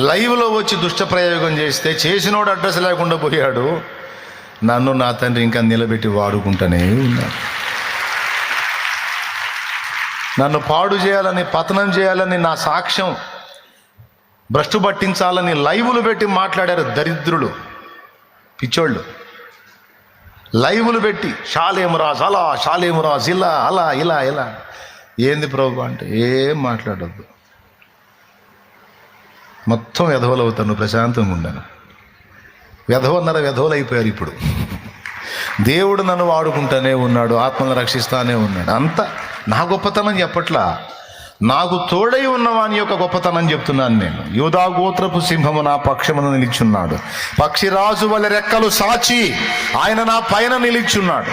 లైవ్లో వచ్చి దుష్ట ప్రయోగం చేస్తే చేసినోడు అడ్రస్ లేకుండా పోయాడు. నన్ను నా తండ్రి ఇంకా నిలబెట్టి వాడుకుంటూనే ఉన్నాడు. నన్ను పాడు చేయాలని, పతనం చేయాలని, నా సాక్ష్యం భ్రష్టు పట్టించాలని లైవ్లు పెట్టి మాట్లాడారు దరిద్రులు, పిచ్చోళ్ళు. లైవ్లు పెట్టి షాలేమురాజు అలా, షాలేమురాజు ఇలా, అలా, ఇలా. ఏంది ప్రభు అంటే ఏం మాట్లాడద్దు, మొత్తం వెధవలు అవుతాను, ప్రశాంతంగా ఉండాను. వెధవలు అయిపోయారు ఇప్పుడు. దేవుడు నన్ను వాడుకుంటూనే ఉన్నాడు, ఆత్మను రక్షిస్తానే ఉన్నాడు. అంతా నా గొప్పతనం చెప్పట్లా, నాకు తోడై ఉన్నవాని యొక్క గొప్పతనం చెప్తున్నాను నేను. యూదా గోత్రపు సింహము నా పక్షమును నిలిచున్నాడు, పక్షిరాజు వలె రెక్కలు సాచి ఆయన నా పైన నిలిచున్నాడు.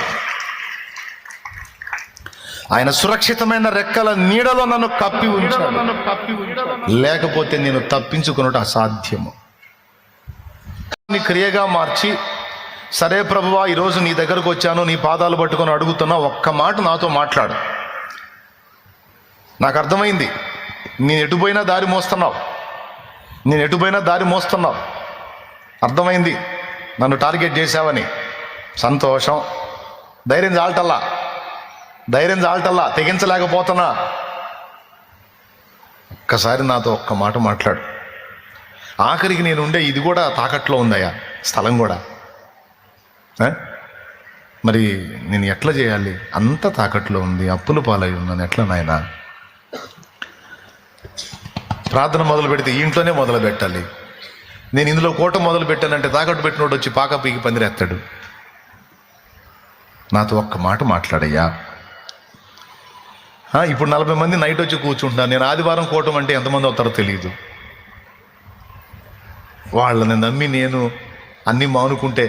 ఆయన సురక్షితమైన రెక్కల నీడలో నన్ను కప్పి ఉంచాడు, లేకపోతే నేను తప్పించుకున్నట్టు అసాధ్యము. క్రియగా మార్చి, సరే ప్రభువా ఈరోజు నీ దగ్గరకు వచ్చాను, నీ పాదాలు పట్టుకొని అడుగుతున్నా, ఒక్క మాట నాతో మాట్లాడు. నాకు అర్థమైంది నేను ఎటుపోయినా దారి మోస్తున్నావు, అర్థమైంది నన్ను టార్గెట్ చేశావని. సంతోషం, ధైర్యం చాలటల్లా, తెగించలేకపోతున్నా. ఒక్కసారి నాతో ఒక్క మాట మాట్లాడు. ఆఖరికి నేను ఉండే ఇది కూడా తాకట్లో ఉందయ్యా, స్థలం కూడా. మరి నేను ఎట్లా చేయాలి? అంత తాకట్లో ఉంది, అప్పుల పాలై ఉన్నాను, ఎట్లా నాయనా? ప్రార్థన మొదలు పెడితే ఈ ఇంట్లోనే మొదలు పెట్టాలి. నేను ఇందులో కోట మొదలు పెట్టానంటే తాకట్టు పెట్టినోడు వచ్చి పాక పీకి పందిరేస్తాడు. నాతో ఒక్క మాట మాట్లాడయ్యా. ఇప్పుడు 40 మంది నైట్ వచ్చి కూర్చుంటున్నాను. నేను ఆదివారం కూటం అంటే ఎంతమంది అవుతారో తెలియదు. వాళ్ళని నమ్మి నేను అన్నీ మానుకుంటే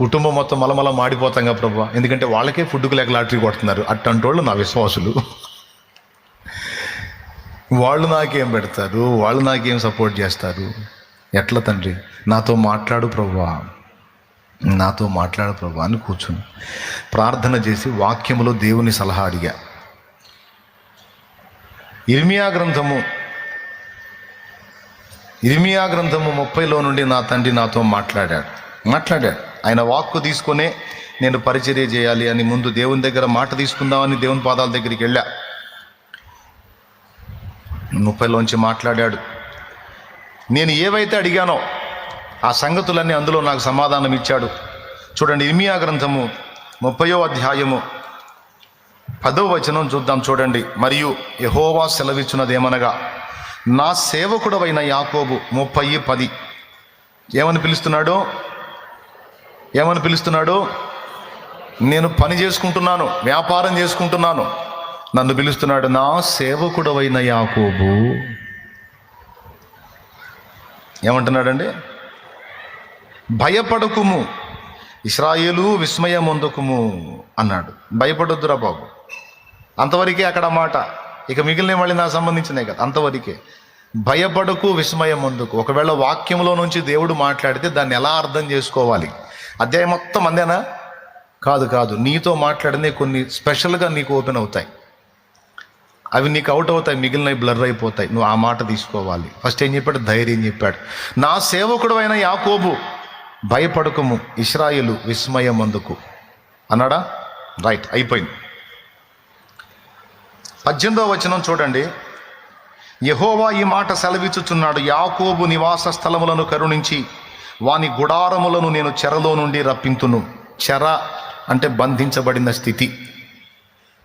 కుటుంబం మొత్తం మలమల మాడిపోతాం కదా ప్రభు. ఎందుకంటే వాళ్ళకే ఫుడ్కు లేక లాటరీ కొడుతున్నారు. అట్టంటోళ్ళు నా విశ్వాసులు. వాళ్ళు నాకేం పెడతారు, వాళ్ళు నాకేం సపోర్ట్ చేస్తారు? ఎట్లా తండ్రి? నాతో మాట్లాడు ప్రభువా అని కూర్చుని ప్రార్థన చేసి వాక్యములో దేవుని సలహా అడిగా. ఇర్మియా గ్రంథము 30లో నుండి నా తండ్రి నాతో మాట్లాడాడు. ఆయన వాక్కు తీసుకునే నేను పరిచర్య చేయాలి అని ముందు దేవుని దగ్గర మాట తీసుకుందామని దేవుని పాదాల దగ్గరికి వెళ్ళా. 30లోంచి మాట్లాడాడు. నేను ఏవైతే అడిగానో ఆ సంగతులన్నీ అందులో నాకు సమాధానం ఇచ్చాడు. చూడండి, ఇర్మియా గ్రంథము 30వ అధ్యాయము 10వ వచనం చూద్దాం. చూడండి, మరియు యెహోవా సెలవిచ్చున్నదేమనగా, నా సేవకుడవైన యాకోబు 30:10 ఏమని పిలుస్తున్నాడు? నేను పని చేసుకుంటున్నాను, వ్యాపారం చేసుకుంటున్నాను, నన్ను పిలుస్తున్నాడు. నా సేవకుడవైన యాకోబు ఏమంటున్నాడండి? భయపడకుము ఇశ్రాయేలు, విస్మయమొందకుము అన్నాడు. భయపడొద్దురా బాబు, అంతవరకే అక్కడ మాట. ఇక మిగిలిన మళ్ళీ నాకు సంబంధించినాయి కదా, అంతవరకే. భయపడకు, విస్మయమొందకు. ఒకవేళ వాక్యంలో నుంచి దేవుడు మాట్లాడితే దాన్ని ఎలా అర్థం చేసుకోవాలి? అధ్యాయం మొత్తం అందేనా? కాదు. నీతో మాట్లాడినే కొన్ని స్పెషల్గా నీకు ఓపెన్ అవుతాయి, అవి నీకు అవుట్ అవుతాయి, మిగిలినవి బ్లర్ అయిపోతాయి. నువ్వు ఆ మాట తీసుకోవాలి. ఫస్ట్ ఏం చెప్పాడు? ధైర్యం చెప్పాడు. నా సేవకుడు అయిన యాకోబు భయపడకము, ఇశ్రాయేలు విస్మయమందుకు అన్నాడా? రైట్, అయిపోయింది. 18వ వచనం చూడండి. యెహోవా ఈ మాట సెలవిచ్చుచున్నాడు, యాకోబు నివాస స్థలములను కరుణించి వాని గుడారములను నేను చెరలో నుండి రప్పింతును. చెర అంటే బంధించబడిన స్థితి,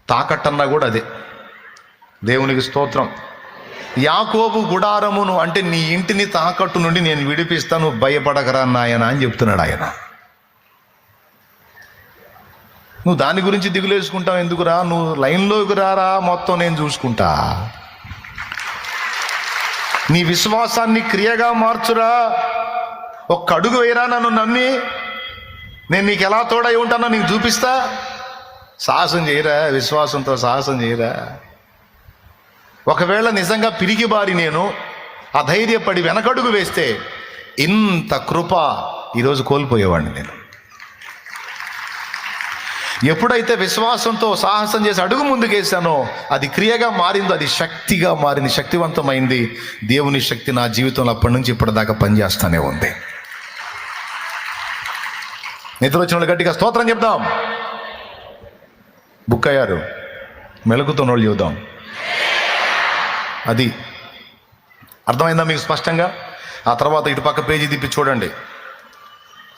తాకట్టన్నా కూడా అదే. దేవునికి స్తోత్రం. యాకోబు గుడారమును అంటే నీ ఇంటిని తాకట్టు నుండి నేను విడిపిస్తాను, భయపడకరా నాయన అని చెప్తున్నాడు ఆయన. నువ్వు దాని గురించి దిగులేసుకుంటావు ఎందుకురా? నువ్వు లైన్లోకి రారా, మొత్తం నేను చూసుకుంటా. నీ విశ్వాసాన్ని క్రియగా మార్చురా. ఒక్క అడుగు వేయరా, నన్ను నమ్మి నేను నీకు ఎలా తోడై ఉంటానో నీకు చూపిస్తా. సాహసం చేయరా, విశ్వాసంతో సాహసం చేయరా. ఒకవేళ నిజంగా పిరిగిబారి నేను అధైర్యపడి వెనకడుగు వేస్తే ఇంత కృప ఈరోజు కోల్పోయేవాడిని నేను. ఎప్పుడైతే విశ్వాసంతో సాహసం చేసి అడుగు ముందుకేసానో అది క్రియగా మారిందో, అది శక్తిగా మారింది, శక్తివంతమైంది. దేవుని శక్తి నా జీవితంలో అప్పటి నుంచి ఇప్పటిదాకా పనిచేస్తూనే ఉంది. నిద్ర వచ్చిన వాళ్ళు గట్టిగా స్తోత్రం చెప్దాం. బుక్ అయ్యారు, మెలకుతున్న వాళ్ళు చెబుదాం. అది అర్థమైందా మీకు స్పష్టంగా? ఆ తర్వాత ఇటు పక్క పేజీ తిప్పి చూడండి,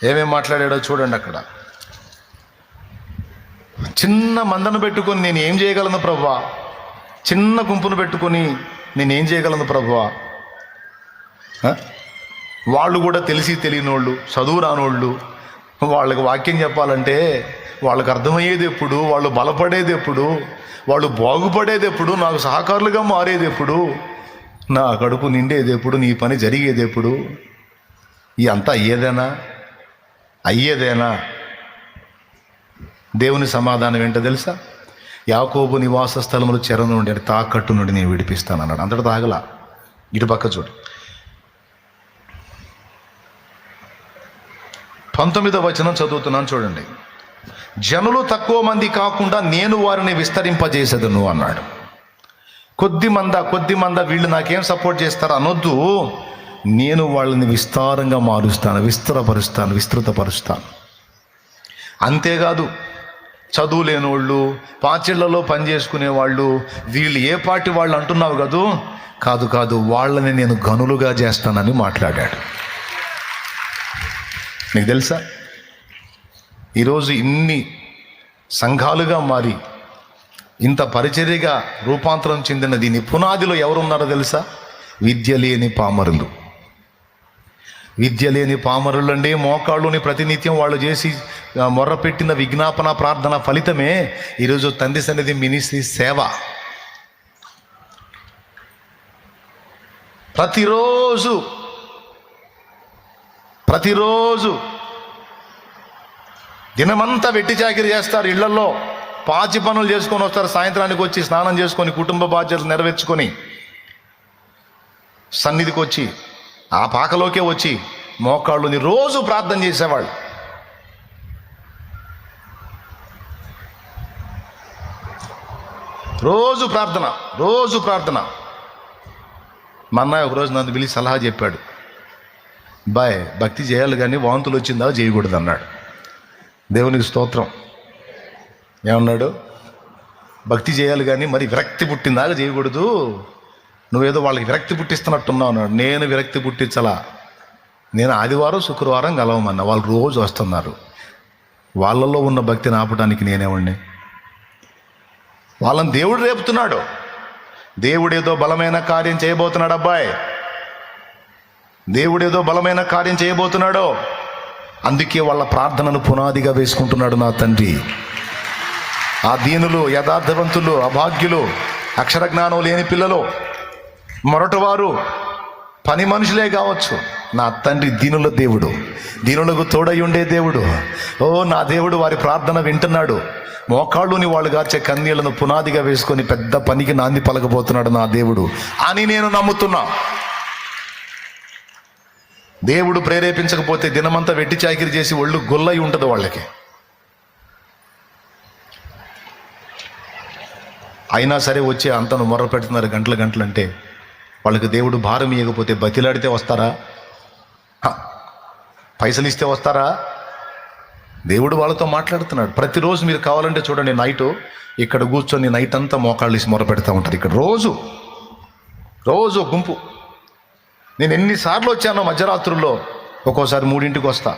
ఏమేం మాట్లాడాడో చూడండి. అక్కడ చిన్న మందను పెట్టుకొని నేను ఏం చేయగలను ప్రభువా, చిన్న గుంపును పెట్టుకొని నేను ఏం చేయగలను ప్రభువా. వాళ్ళు కూడా తెలిసి తెలియనోళ్ళు, చదువు రానోళ్ళు, వాళ్ళకి వాక్యం చెప్పాలంటే వాళ్ళకి అర్థమయ్యేది ఎప్పుడు, వాళ్ళు బలపడేది ఎప్పుడు, వాళ్ళు బాగుపడేది ఎప్పుడు, నాకు సహకారులుగా మారేది ఎప్పుడు, నా కడుపు నిండేది ఎప్పుడు, నీ పని జరిగేది ఎప్పుడు, ఇదంతా అయ్యేదేనా? దేవుని సమాధానం ఏంటో తెలుసా? యాకోబు నివాస స్థలములు చెర నుండి, తాకట్టు నుండి నేను విడిపిస్తాను అన్నాడు. అంతటా తాగలా. ఇటు పక్క చూడు, 19వ వచనం చదువుతున్నాను చూడండి. జనులు తక్కువ మంది కాకుండా నేను వారిని విస్తరింపజేసేదను అన్నాడు. కొద్ది మంద వీళ్ళు నాకేం సపోర్ట్ చేస్తారు అనొద్దు. నేను వాళ్ళని విస్తారంగా మారుస్తాను, విస్తృతపరుస్తాను. అంతేకాదు, చదువు లేనోళ్ళు, పాచిళ్లలో పని చేసుకునే వాళ్ళు, వీళ్ళు ఏ పార్టీ వాళ్ళు అంటున్నావు కదూ, కాదు, వాళ్ళని నేను గనులుగా చేస్తానని మాట్లాడాడు. నీకు తెలుసా, ఈరోజు ఇన్ని సంఘాలుగా మారి ఇంత పరిచర్యగా రూపాంతరం చెందిన దీని పునాదిలో ఎవరున్నారో తెలుసా? విద్య లేని పామరులు అండి. మోకాళ్ళుని ప్రతినిత్యం వాళ్ళు చేసి మొర్రపెట్టిన విజ్ఞాపన ప్రార్థన ఫలితమే ఈరోజు తండ్రి సన్నిధి మినిస్ట్రీ సేవ. ప్రతిరోజు దినమంతా వెట్టి చాకిరి చేస్తారు, ఇళ్లలో పాచి పనులు చేసుకొని వస్తారు, సాయంత్రానికి వచ్చి స్నానం చేసుకొని కుటుంబ బాధ్యతలు నెరవేర్చుకొని సన్నిధికి వచ్చి ఆ పాకలోకే వచ్చి మోకాళ్ళుని రోజు ప్రార్థన చేసేవాళ్ళు. రోజు ప్రార్థన. మా అన్నయ్య ఒకరోజు నన్ను పిలిచి సలహా చెప్పాడు. బాయ్, భక్తి చేయాలి కానీ వాంతులు వచ్చిందా చేయకూడదు అన్నాడు. దేవునికి స్తోత్రం. ఏమన్నాడు? భక్తి చేయాలి కానీ మరి విరక్తి పుట్టిందాక చేయకూడదు, నువ్వేదో వాళ్ళకి విరక్తి పుట్టిస్తున్నట్టున్నావు అన్నాడు. నేను విరక్తి పుట్టించలా, నేను ఆదివారం శుక్రవారం కలవమన్నా, వాళ్ళు రోజు వస్తున్నారు. వాళ్ళల్లో ఉన్న భక్తిని ఆపడానికి నేనేమండి? వాళ్ళని దేవుడు రేపుతున్నాడు. దేవుడేదో బలమైన కార్యం చేయబోతున్నాడు. అబ్బాయి, దేవుడేదో బలమైన కార్యం చేయబోతున్నాడు. అందుకే వాళ్ళ ప్రార్థనను పునాదిగా వేసుకుంటున్నాడు నా తండ్రి. ఆ దీనులు, యథార్థవంతులు, అభాగ్యులు, అక్షర జ్ఞానం లేని పిల్లలు, మొరటవారు, పని మనుషులే కావచ్చు, నా తండ్రి దీనుల దేవుడు, దీనులకు తోడై ఉండే దేవుడు. ఓ నా దేవుడు వారి ప్రార్థన వింటున్నాడు. మోకాళ్ళుని వాళ్ళు గార్చే కన్నీళ్లను పునాదిగా వేసుకొని పెద్ద పనికి నాంది పలకబోతున్నాడు నా దేవుడు అని నేను నమ్ముతున్నా. దేవుడు ప్రేరేపించకపోతే దినమంతా వెట్టి చాకిరి చేసి ఒళ్ళు గొల్లై ఉంటుంది వాళ్ళకి. అయినా సరే వచ్చి అంతను మొర్ర పెడుతున్నారు గంటలు అంటే వాళ్ళకి దేవుడు భారం ఇవ్వకపోతే బతిలాడితే వస్తారా? పైసలు ఇస్తే వస్తారా? దేవుడు వాళ్ళతో మాట్లాడుతున్నాడు. ప్రతిరోజు మీరు కావాలంటే చూడండి, నైటు ఇక్కడ కూర్చొని నైట్ అంతా మోకాళ్ళు వేసి మొర పెడతా ఉంటారు. ఇక్కడ రోజు గుంపు. నేను ఎన్నిసార్లు వచ్చానో మధ్యరాత్రుల్లో, ఒక్కోసారి 3ంటికి వస్తా,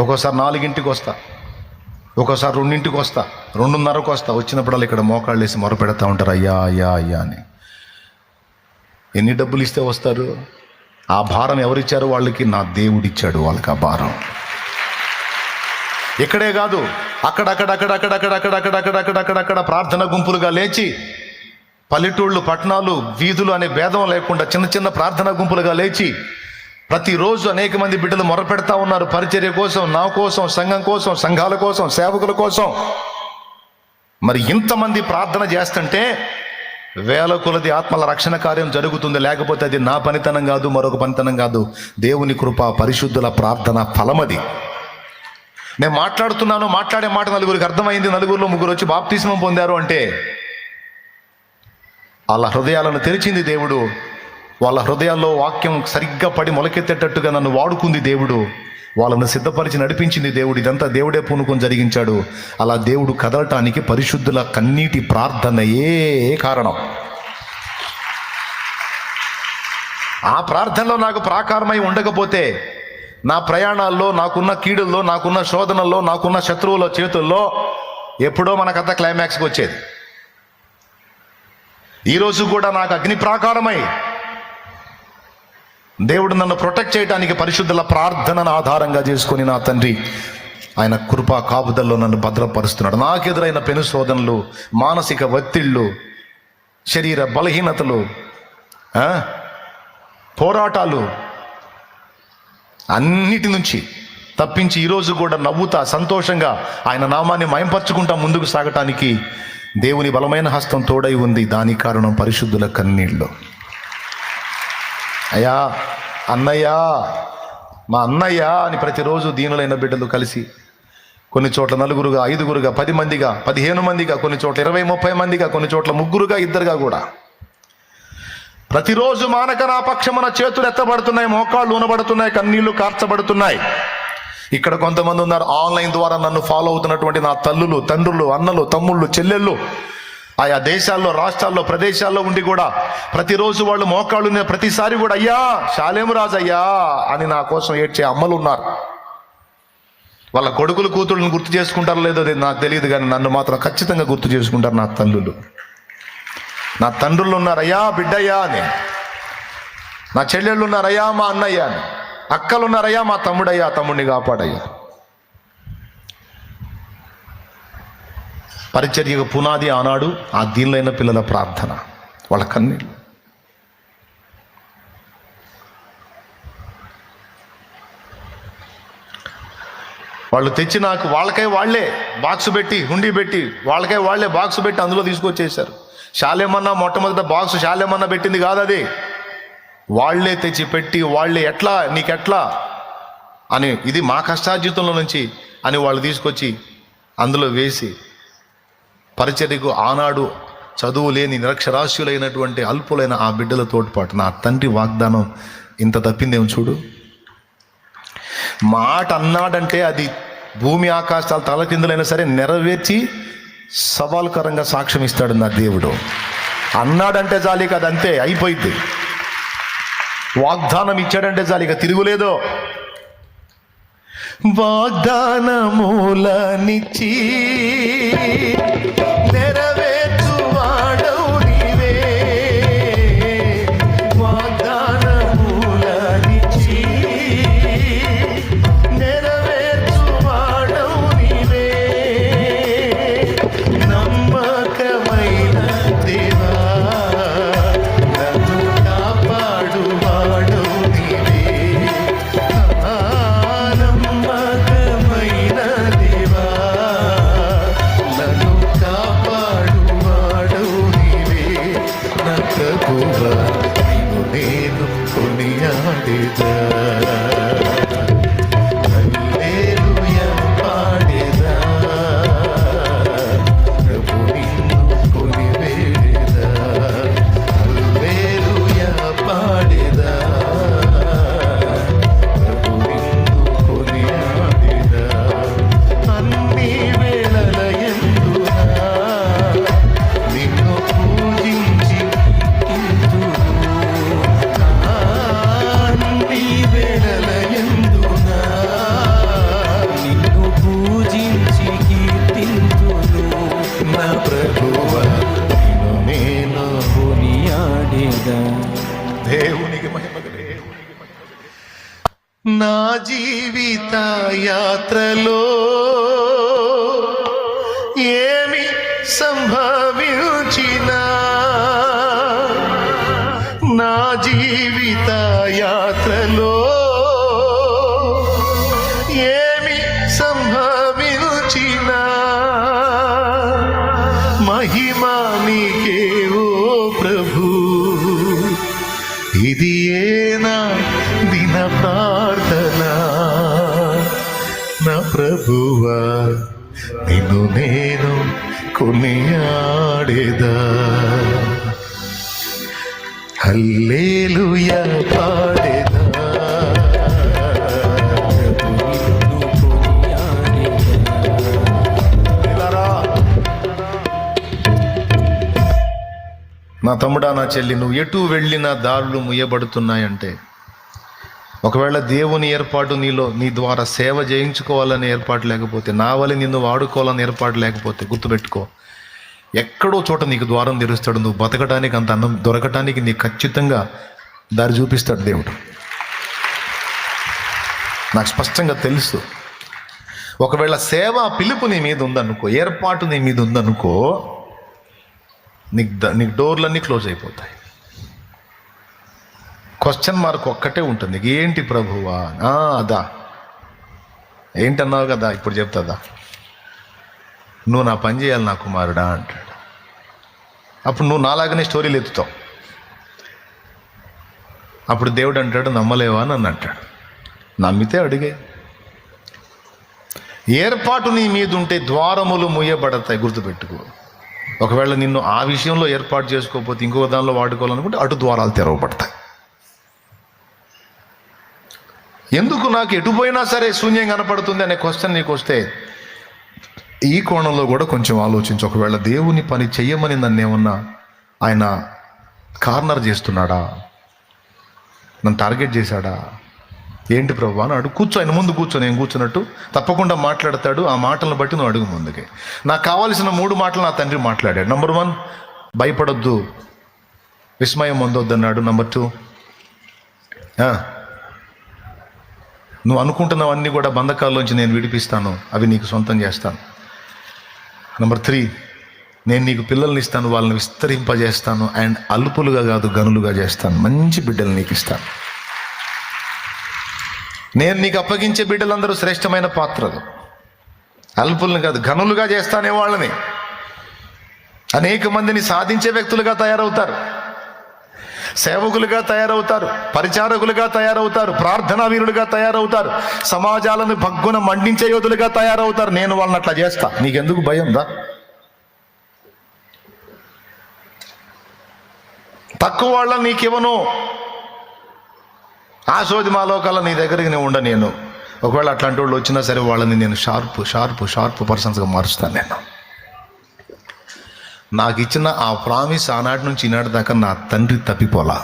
ఒక్కోసారి 4ంటికి వస్తా, ఒక్కోసారి 2ంటికి వస్తా, 2:30కు వస్తా. వచ్చినప్పుడల్లా ఇక్కడ మోకాళ్ళు వేసి మొర పెడతా ఉంటారు, అయ్యా అని. ఎన్ని డబ్బులు ఇస్తే వస్తారు? ఆ భారం ఎవరిచ్చారు వాళ్ళకి? నా దేవుడిచ్చాడు వాళ్ళకి ఆ భారం. ఇక్కడే కాదు, అక్కడక్కడ ప్రార్థన గుంపులుగా లేచి, పల్లెటూళ్ళు, పట్టణాలు, వీధులు అనే భేదం లేకుండా చిన్న ప్రార్థన గుంపులుగా లేచి ప్రతిరోజు అనేక మంది బిడ్డలు మొరపెడతా ఉన్నారు పరిచర్య కోసం, నా కోసం, సంఘం కోసం, సంఘాల కోసం, సేవకుల కోసం. మరి ఇంతమంది ప్రార్థన చేస్తుంటే వేల కొలది ఆత్మల రక్షణ కార్యం జరుగుతుంది. లేకపోతే అది నా పనితనం కాదు, మరొక పనితనం కాదు, దేవుని కృప, పరిశుద్ధుల ప్రార్థన ఫలమది. నేను మాట్లాడుతున్నాను, మాట్లాడే మాట నలుగురికి అర్థమైంది, నలుగురిలో ముగ్గురు వచ్చి బాప్తిస్మం పొందారు అంటే వాళ్ళ హృదయాలను తెరిచింది దేవుడు. వాళ్ళ హృదయాల్లో వాక్యం సరిగ్గా పడి మొలకెత్తేటట్టుగా నన్ను వాడుకుంది దేవుడు. వాళ్ళను సిద్ధపరిచి నడిపించింది దేవుడు. ఇదంతా దేవుడే పూనుకొని జరిగించాడు. అలా దేవుడు కదలటానికి పరిశుద్ధుల కన్నీటి ప్రార్థనయే కారణం. ఆ ప్రార్థనలో నాకు ప్రాకారమై ఉండకపోతే నా ప్రయాణాల్లో, నాకున్న కీడుల్లో, నాకున్న శోధనల్లో, నాకున్న శత్రువుల చేతుల్లో ఎప్పుడో మనకంతా క్లైమాక్స్కి వచ్చేది. ఈరోజు కూడా నాకు అగ్ని ప్రాకారమై దేవుడు నన్ను ప్రొటెక్ట్ చేయడానికి పరిశుద్ధుల ప్రార్థనను ఆధారంగా చేసుకొని నా తండ్రి ఆయన కృపా కాపుదల్లో నన్ను భద్రపరుస్తున్నాడు. నాకెదురైన పెను శోధనలు, మానసిక ఒత్తిళ్ళు, శరీర బలహీనతలు, పోరాటాలు అన్నిటి నుంచి తప్పించి ఈరోజు కూడా నవ్వుతా సంతోషంగా ఆయన నామాన్ని మయంపరుచుకుంటా ముందుకు సాగటానికి దేవుని బలమైన హస్తం తోడై ఉంది. దానికి కారణం పరిశుద్ధుల కన్నీళ్ళు. అయ్యా, అన్నయ్య, మా అన్నయ్య అని ప్రతిరోజు దీనులైన బిడ్డలు కలిసి కొన్ని చోట్ల నలుగురుగా, ఐదుగురుగా, 10 మందిగా, 15 మందిగా, కొన్ని చోట్ల 20-30 మందిగా, కొన్ని చోట్ల ముగ్గురుగా, ఇద్దరుగా కూడా ప్రతిరోజు మానక నా పక్షమున చేతులు ఎత్తబడుతున్నాయి, మోకాళ్ళు ఊనబడుతున్నాయి, కన్నీళ్లు కార్చబడుతున్నాయి. ఇక్కడ కొంతమంది ఉన్నారు ఆన్లైన్ ద్వారా నన్ను ఫాలో అవుతున్నటువంటి నా తల్లులు, తండ్రులు, అన్నలు, తమ్ముళ్ళు, చెల్లెళ్ళు, ఆయా దేశాల్లో, రాష్ట్రాల్లో, ప్రదేశాల్లో ఉండి కూడా ప్రతిరోజు వాళ్ళు మోకాళ్ళు ప్రతిసారి కూడా అయ్యా శాలేము రాజు అయ్యా అని నా కోసం ఏడ్చే అమ్మలు ఉన్నారు. వాళ్ళ కొడుకులు, కూతుళ్ళని గుర్తు చేసుకుంటారో లేదో నాకు తెలియదు, కానీ నన్ను మాత్రం ఖచ్చితంగా గుర్తు చేసుకుంటారు నా తల్లులు. నా తండ్రులు ఉన్నారయ్యా బిడ్డయ్యా అని, నా చెల్లెళ్ళు ఉన్నారయ్యా మా అన్నయ్య అని, అక్కలు ఉన్నారయ్యా మా తమ్ముడయ్యా, తమ్ముడిని కాపాడయ్యా. పరిచర్యకు పునాది ఆనాడు ఆ దీనులైన పిల్లల ప్రార్థన, వాళ్ళ కన్నీళ్ళు. వాళ్ళు తెచ్చి నాకు వాళ్ళకై వాళ్ళే బాక్స్ పెట్టి, హుండీ పెట్టి, వాళ్ళకై వాళ్ళే బాక్స్ పెట్టి అందులో తీసుకొచ్చేసారు. శాలేమన్నా మొట్టమొదట బాక్స్ శాలేమన్నా పెట్టింది కాదు, అది వాళ్లే తెచ్చి పెట్టి, వాళ్లే ఎట్లా నీకెట్లా అని, ఇది మా కష్టార్జితంలో నుంచి అని వాళ్ళు తీసుకొచ్చి అందులో వేసి పరిచర్యకు ఆనాడు చదువు లేని నిరక్షరాస్యులైనటువంటి అల్పులైన ఆ బిడ్డల తోడ్పాటు. నా తండ్రి వాగ్దానం ఇంత తప్పిందేమో చూడు. మాట అన్నాడంటే అది భూమి ఆకాశాలు తలకిందులైనా సరే నెరవేర్చి సవాల్కరంగా సాక్ష్యం ఇస్తాడు నా దేవుడు. అన్నాడంటే చాలు, ఇక అదంతే అయిపోయింది. వాగ్దానం ఇచ్చాడంటే చాలు, ఇక తిరుగులేదో. వాగ్దానములనిచ్చి నెరవేర్చువాడవు నీవే, వాగ్దానములనిచ్చి నెరవేర్చువాడవు నీవే, నమ్మకమైన దేవా నన్ను కాపాడువాడవు నీవే, నమ్మకమైన దేవా నన్ను కాపాడువాడవు నీవే, నా ప్రభువా నిన్ను నేను కొనియాడెదా, హల్లెలూయా పాడెదా, ప్రభు నిన్ను కొనివేడెదా, హల్లెలూయా పాడెదా, ప్రభు నిన్ను కొనియాడెదా, అన్ని వేళల యందునా నిన్ను పూజించి ఇంతును, అన్ని వేళల యందునా నిన్ను పూజించి కీర్తింతును, నా ప్రభువా నిన్ను నేను కొనియాడెదా. దేవునికి మహిమ, దేవునికి మహిమ. నా జీవిత యాత్రలో ఏమి సంభవించినా, నా జీవిత యాత్రలో ఏమి సంభవించినా, మహిమా నీకే ఓ ప్రభు, ఇది ఏనా దిన ప్రార్థన, నా ప్రభువా నిన్ను నేను కొనియాడేదా, హల్లెలూయా పాడేదా. నా తమ్ముడా, నా చెల్లి, నువ్వు ఎటు వెళ్ళినా దారులు ముయ్యబడుతున్నాయంటే, ఒకవేళ దేవుని ఏర్పాటు నీ ద్వారా సేవ చేయించుకోవాలని ఏర్పాటు లేకపోతే, నా వల్ల నిన్ను వాడుకోవాలని ఏర్పాటు లేకపోతే, గుర్తుపెట్టుకో, ఎక్కడో చోట నీకు ద్వారం తెరుస్తాడు. నువ్వు బతకడానికి, అంత అన్నం దొరకటానికి నీకు ఖచ్చితంగా దారి చూపిస్తాడు దేవుడు. నాకు స్పష్టంగా తెలుసు. ఒకవేళ సేవ పిలుపు నీ మీద ఉందనుకో, ఏర్పాటు నీ మీద ఉందనుకో, నీకు డోర్లన్నీ క్లోజ్ అయిపోతాయి. క్వశ్చన్ మార్క్ ఒక్కటే ఉంటుంది, ఏంటి ప్రభువా? అదా ఏంటన్నావు కదా, ఇప్పుడు చెప్తాదా, నువ్వు నా పని చేయాలి నా కుమారుడా అంటాడు. అప్పుడు నువ్వు నాలాగనే స్టోరీలు ఎత్తుతావు. అప్పుడు దేవుడు అంటాడు, నమ్మలేవా అని అంటాడు. నమ్మితే అడిగే. ఏర్పాటు నీ మీద ఉంటే ద్వారములు ముయ్యబడతాయి, గుర్తుపెట్టుకో. ఒకవేళ నిన్ను ఆ విషయంలో ఏర్పాటు చేసుకోకపోతే, ఇంకో దానిలో వాడుకోవాలనుకుంటే అటు ద్వారాలు తెరవబడతాయి. ఎందుకు నాకు ఎటు పోయినా సరే శూన్యం కనపడుతుంది అనే క్వశ్చన్ నీకు వస్తే, ఈ కోణంలో కూడా కొంచెం ఆలోచించు. ఒకవేళ దేవుని పని చెయ్యమని నన్ను ఏమన్నా ఆయన కార్నర్ చేస్తున్నాడా, నన్ను టార్గెట్ చేశాడా, ఏంటి ప్రభు అని అడుగు. కూర్చో, ఆయన ముందు కూర్చో, నేను కూర్చున్నట్టు తప్పకుండా మాట్లాడతాడు. ఆ మాటలను బట్టి నువ్వు అడుగు ముందుకే. నాకు కావాల్సిన 3 మాటలు నా తండ్రి మాట్లాడాడు. నంబర్ 1, భయపడొద్దు, విస్మయం పొందొద్దు అన్నాడు. నంబర్ 2, నువ్వు అనుకుంటున్నవన్నీ కూడా బంధకాల్లోంచి నేను విడిపిస్తాను, అవి నీకు సొంతం చేస్తాను. నంబర్ 3, నేను నీకు పిల్లల్ని ఇస్తాను, వాళ్ళని విస్తరింపజేస్తాను, అండ్ అల్పులుగా కాదు గనులుగా చేస్తాను, మంచి బిడ్డలు నీకు ఇస్తాను. నేను నీకు అప్పగించే బిడ్డలందరూ శ్రేష్టమైన పాత్రలు, అల్పుల్ని కాదు గనులుగా చేస్తానే వాళ్ళని. అనేక మందిని సాధించే వ్యక్తులుగా తయారవుతారు, సేవకులుగా తయారవుతారు, పరిచారకులుగా తయారవుతారు, ప్రార్థనా వీరులుగా తయారవుతారు, సమాజాలను భగ్గున మండించే యోధులుగా తయారవుతారు. నేను వాళ్ళని అట్లా చేస్తా. నీకెందుకు భయం? దా, తక్కువ వాళ్ళని నీకివ్వను. ఆ సోది మా లోకాల నీ దగ్గరికి నేను ఉండ. నేను ఒకవేళ అట్లాంటి వాళ్ళు వచ్చినా సరే వాళ్ళని నేను షార్ప్ పర్సన్స్గా మారుస్తాను. నేను నాకు ఇచ్చిన ఆ ప్రామిస్ ఆనాటి నుంచి ఈనాటి దాకా నా తండ్రి తప్పిపోలా.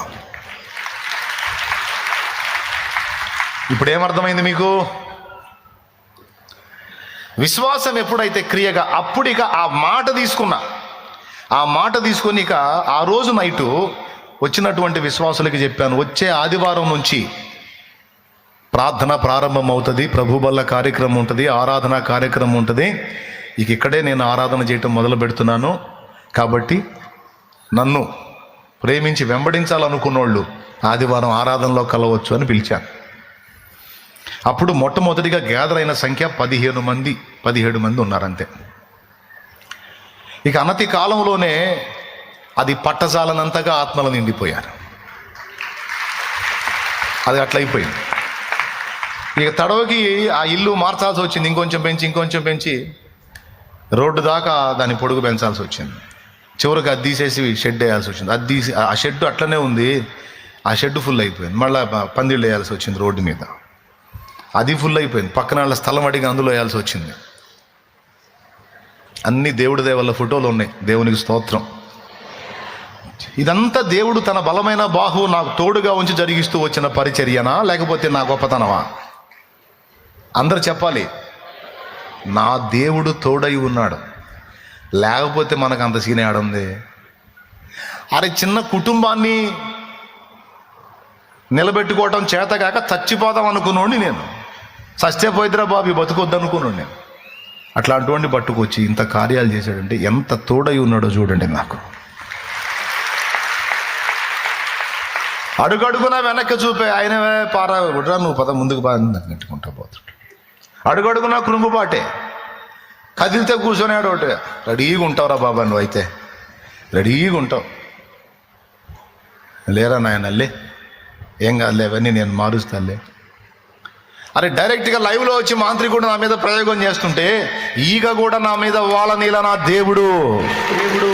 ఇప్పుడు ఏమర్థమైంది మీకు? విశ్వాసం ఎప్పుడైతే క్రియగా, అప్పుడు ఇక ఆ మాట తీసుకొని ఇక ఆ రోజు నైటు వచ్చినటువంటి విశ్వాసులకి చెప్పాను, వచ్చే ఆదివారం నుంచి ప్రార్థన ప్రారంభం అవుతుంది, ప్రభు బల్ల కార్యక్రమం ఉంటుంది, ఆరాధన కార్యక్రమం ఉంటుంది. ఇక ఇక్కడే నేను ఆరాధన చేయటం మొదలు పెడుతున్నాను. కాబట్టి నన్ను ప్రేమించి వెంబడించాలనుకున్నోళ్ళు ఆదివారం ఆరాధనలో కలవచ్చు అని పిలిచాను. అప్పుడు మొట్టమొదటిగా గ్యాదర్ అయిన సంఖ్య 17 మంది ఉన్నారంతే. ఇక అనతి కాలంలోనే అది పట్టజాలనంతగా ఆత్మలు నిండిపోయారు. అది అట్లయిపోయింది. ఇక తడవకి ఆ ఇల్లు మార్చాల్సి వచ్చింది. ఇంకొంచెం పెంచి రోడ్డు దాకా దాని పొడుగు పెంచాల్సి వచ్చింది. చివరికి అది తీసేసి షెడ్ వేయాల్సి వచ్చింది. ఆ షెడ్ అట్లనే ఉంది. ఆ షెడ్ ఫుల్ అయిపోయింది. మళ్ళీ పందిళ్ళు వేయాల్సి వచ్చింది రోడ్డు మీద. అది ఫుల్ అయిపోయింది. పక్కన వాళ్ళ స్థలం అడిగి అందులో వేయాల్సి వచ్చింది. అన్ని దేవుడి దేవల్ల ఫోటోలు ఉన్నాయి. దేవునికి స్తోత్రం. ఇదంతా దేవుడు తన బలమైన బాహువు నాకు తోడుగా ఉంచి జరిగిస్తూ వచ్చిన పరిచర్యనా, లేకపోతే నా గొప్పతనమా? అందరు చెప్పాలి. నా దేవుడు తోడై ఉన్నాడు, లేకపోతే మనకు అంత సీనే ఆడుంది. అరే, చిన్న కుటుంబాన్ని నిలబెట్టుకోవటం చేతగాక చచ్చిపోదాం అనుకున్నాండి నేను. సస్తే పోయిద్రా బాబు, బతుకొద్దు అనుకున్నాను నేను. అట్లాంటి పట్టుకొచ్చి ఇంత కార్యాలు చేశాడంటే ఎంత తోడై ఉన్నాడో చూడండి. నాకు అడుగడుగునా వెనక్కి చూపే ఆయన పారా కొట్రా, నువ్వు పద ముందుకు బాగా నెట్టుకుంటా పోతుంటాడు. అడుగడుగునా కృంగుపాటే, కదిలితే కూర్చొని ఒకటి రెడీగా ఉంటావురా బాబా, నువ్వు అయితే రెడీగా ఉంటావు. లేరా నాయన, లే, ఏం కాదులే, అవన్నీ నేను మారుస్తానులే. అరే డైరెక్ట్గా లైవ్లో వచ్చి మాంత్రికుడు నా మీద ప్రయోగం చేస్తుంటే ఈగ కూడా నా మీద వాళ్ళనీలా నా దేవుడు దేవుడు